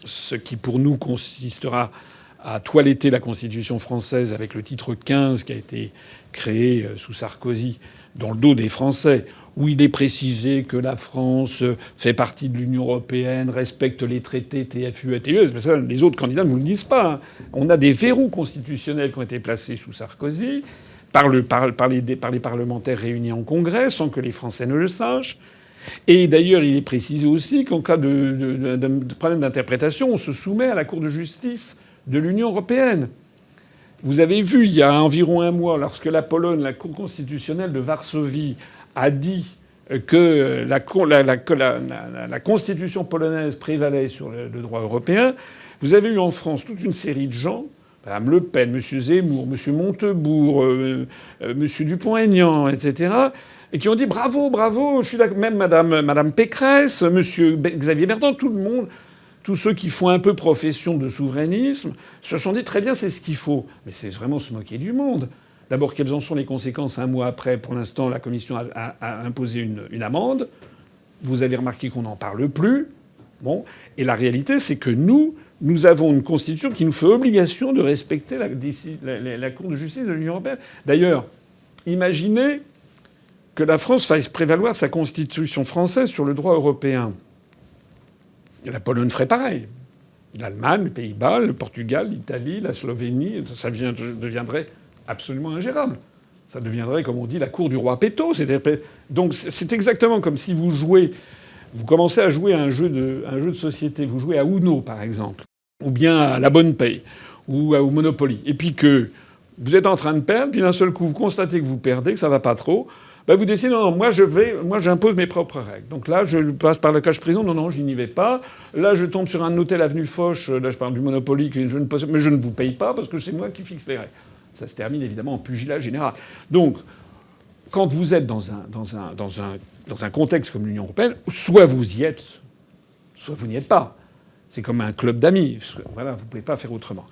ce qui pour nous consistera à toiletter la Constitution française avec le titre 15 qui a été créé sous Sarkozy dans le dos des Français, où il est précisé que la France fait partie de l'Union européenne, respecte les traités TFUE, TUE. Les autres candidats ne vous le disent pas. Hein. On a des verrous constitutionnels qui ont été placés sous Sarkozy par les parlementaires réunis en Congrès, sans que les Français ne le sachent. Et d'ailleurs, il est précisé aussi qu'en cas de problème d'interprétation, on se soumet à la Cour de justice de l'Union européenne. Vous avez vu, il y a environ un mois, lorsque la Pologne, la Cour constitutionnelle de Varsovie, a dit que la constitution polonaise prévalait sur le droit européen, vous avez eu en France toute une série de gens, Mme Le Pen, M. Zemmour, M. Montebourg, M. Dupont-Aignan, etc., et qui ont dit bravo, bravo, je suis d'accord. Même Mme Pécresse, M. Xavier Bertrand, tout le monde. Tous ceux qui font un peu profession de souverainisme se sont dit très bien, c'est ce qu'il faut. Mais c'est vraiment se moquer du monde. D'abord, quelles en sont les conséquences un mois après? Pour l'instant, la Commission a imposé une amende. Vous avez remarqué qu'on n'en parle plus. Bon. Et la réalité, c'est que nous avons une constitution qui nous fait obligation de respecter la Cour de justice de l'Union européenne. D'ailleurs, imaginez que la France fasse prévaloir sa constitution française sur le droit européen. La Pologne ferait pareil. L'Allemagne, les Pays-Bas, le Portugal, l'Italie, la Slovénie, ça deviendrait absolument ingérable. Ça deviendrait, comme on dit, la cour du roi Péto. Donc c'est exactement comme si vous commencez à jouer à un jeu de société. Vous jouez à Uno, par exemple, ou bien à la bonne paye, ou au Monopoly. Et puis que vous êtes en train de perdre, puis d'un seul coup, vous constatez que vous perdez, que ça va pas trop. Ben vous décidez, non, moi j'impose mes propres règles. Donc là, je passe par la cache-prison, non, je n'y vais pas. Là, je tombe sur un hôtel avenue Foch, là je parle du Monopoly, mais je ne vous paye pas parce que c'est moi qui fixe les règles. Ça se termine évidemment en pugilat général. Donc, quand vous êtes dans un contexte comme l'Union européenne, soit vous y êtes, soit vous n'y êtes pas. C'est comme un club d'amis. Voilà, vous ne pouvez pas faire autrement.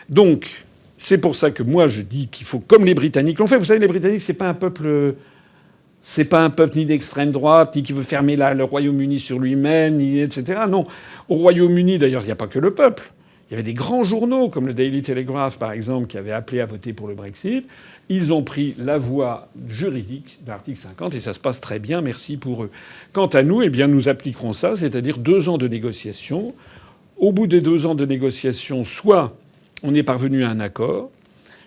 Donc, c'est pour ça que moi je dis qu'il faut, comme les Britanniques l'ont fait. Vous savez, les Britanniques, c'est pas un peuple ni d'extrême droite, ni qui veut fermer le Royaume-Uni sur lui-même, ni etc. Non. Au Royaume-Uni, d'ailleurs, il n'y a pas que le peuple. Il y avait des grands journaux, comme le Daily Telegraph, par exemple, qui avaient appelé à voter pour le Brexit. Ils ont pris la voie juridique de l'article 50, et ça se passe très bien, merci pour eux. Quant à nous, eh bien, nous appliquerons ça, c'est-à-dire 2 ans de négociation. Au bout des 2 ans de négociation, soit on est parvenu à un accord,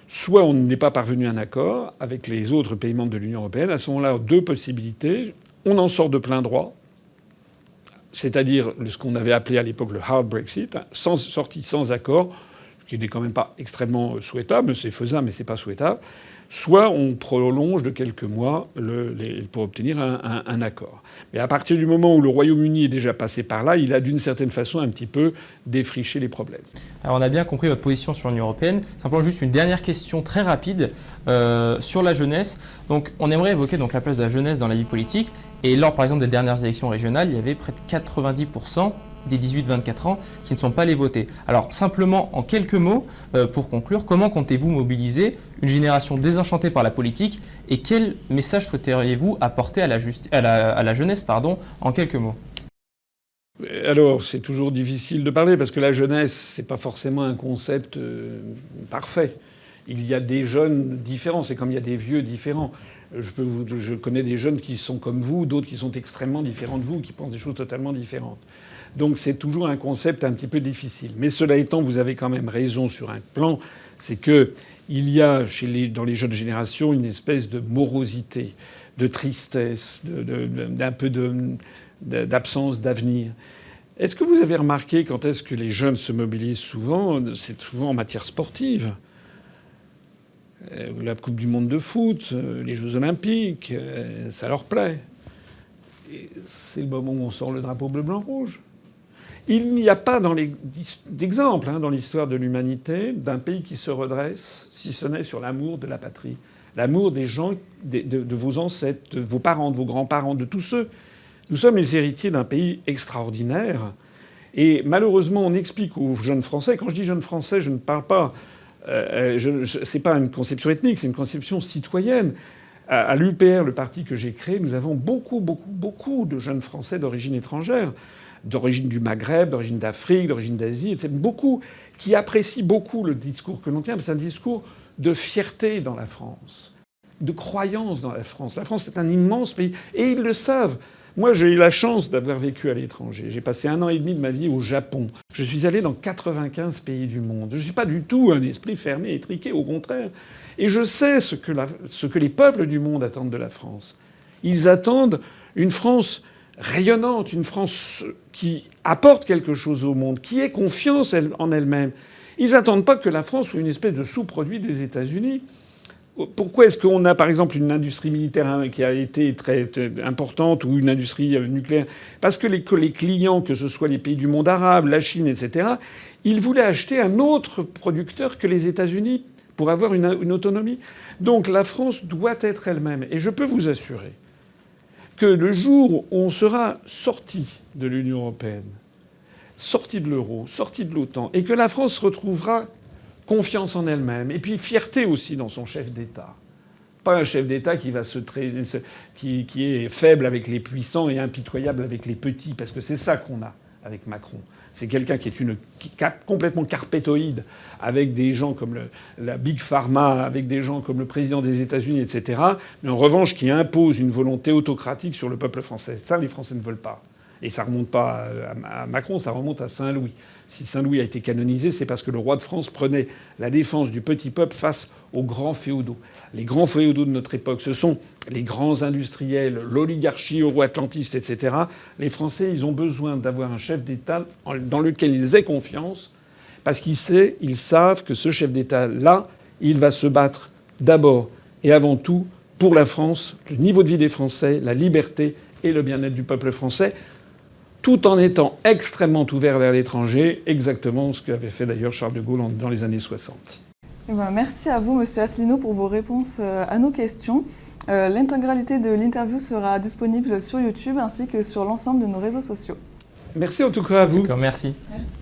soit on n'est pas parvenu à un accord avec les autres pays membres de l'Union européenne. À ce moment-là, 2 possibilités. On en sort de plein droit, c'est-à-dire ce qu'on avait appelé à l'époque le hard Brexit, sortie sans accord, ce qui n'est quand même pas extrêmement souhaitable. C'est faisable, mais c'est pas souhaitable. soit on prolonge de quelques mois pour obtenir un accord. Mais à partir du moment où le Royaume-Uni est déjà passé par là, il a d'une certaine façon un petit peu défriché les problèmes. Alors on a bien compris votre position sur l'Union européenne. Simplement juste une dernière question très rapide sur la jeunesse. Donc on aimerait évoquer donc la place de la jeunesse dans la vie politique. Et lors par exemple des dernières élections régionales, il y avait près de 90% des 18-24 ans qui ne sont pas allés voter. Alors simplement en quelques mots, pour conclure, comment comptez-vous mobiliser une génération désenchantée par la politique et quel message souhaiteriez-vous apporter à la jeunesse en quelques mots? Alors, c'est toujours difficile de parler parce que la jeunesse, c'est pas forcément un concept parfait. Il y a des jeunes différents, c'est comme il y a des vieux différents. Je connais des jeunes qui sont comme vous, d'autres qui sont extrêmement différents de vous, qui pensent des choses totalement différentes. Donc c'est toujours un concept un petit peu difficile. Mais cela étant, vous avez quand même raison sur un plan, c'est que il y a dans les jeunes générations une espèce de morosité, de tristesse, d'un peu d'absence d'avenir. Est-ce que vous avez remarqué quand est-ce que les jeunes se mobilisent souvent? C'est souvent en matière sportive. La Coupe du monde de foot, les Jeux olympiques, ça leur plaît. Et c'est le moment où on sort le drapeau bleu, blanc, rouge. Il n'y a pas d'exemple dans l'histoire de l'humanité d'un pays qui se redresse, si ce n'est sur l'amour de la patrie. L'amour des gens, de vos ancêtres, de vos parents, de vos grands-parents, de tous ceux. Nous sommes les héritiers d'un pays extraordinaire. Et malheureusement, on explique aux jeunes Français, quand je dis jeunes Français, je ne parle pas... c'est pas une conception ethnique, c'est une conception citoyenne. À l'UPR, le parti que j'ai créé, nous avons beaucoup de jeunes Français d'origine étrangère, d'origine du Maghreb, d'origine d'Afrique, d'origine d'Asie, etc. Beaucoup qui apprécient beaucoup le discours que l'on tient. C'est un discours de fierté dans la France, de croyance dans la France. La France est un immense pays, et ils le savent. Moi, j'ai eu la chance d'avoir vécu à l'étranger. J'ai passé 1 an et demi de ma vie au Japon. Je suis allé dans 95 pays du monde. Je ne suis pas du tout un esprit fermé, étriqué, au contraire. Et je sais ce que les peuples du monde attendent de la France. Ils attendent une France rayonnante, une France qui apporte quelque chose au monde, qui ait confiance en elle-même. Ils n'attendent pas que la France soit une espèce de sous-produit des États-Unis. Pourquoi est-ce qu'on a, par exemple, une industrie militaire qui a été très importante ou une industrie nucléaire? Parce que les clients, que ce soit les pays du monde arabe, la Chine, etc., ils voulaient acheter un autre producteur que les États-Unis pour avoir une autonomie. Donc la France doit être elle-même. Et je peux vous assurer que le jour où on sera sorti de l'Union européenne, sorti de l'euro, sorti de l'OTAN, et que la France retrouvera confiance en elle-même, et puis fierté aussi dans son chef d'État. Pas un chef d'État qui est faible avec les puissants et impitoyable avec les petits, parce que c'est ça qu'on a avec Macron. C'est quelqu'un qui est complètement carpétoïde, avec des gens comme la Big Pharma, avec des gens comme le président des États-Unis, etc. Mais en revanche, qui impose une volonté autocratique sur le peuple français. Ça, les Français ne veulent pas. Et ça remonte pas à Macron, ça remonte à Saint-Louis. Si Saint-Louis a été canonisé, c'est parce que le roi de France prenait la défense du petit peuple face aux grands féodaux. Les grands féodaux de notre époque, ce sont les grands industriels, l'oligarchie euro-atlantiste, etc. Les Français, ils ont besoin d'avoir un chef d'État dans lequel ils aient confiance, parce qu'ils savent que ce chef d'État-là, il va se battre d'abord et avant tout pour la France, le niveau de vie des Français, la liberté et le bien-être du peuple français, tout en étant extrêmement ouvert vers l'étranger, exactement ce qu'avait fait d'ailleurs Charles de Gaulle dans les années 60. Et ben, merci à vous, Monsieur Asselineau, pour vos réponses à nos questions. L'intégralité de l'interview sera disponible sur YouTube ainsi que sur l'ensemble de nos réseaux sociaux. Merci en tout cas à vous. Merci. Merci.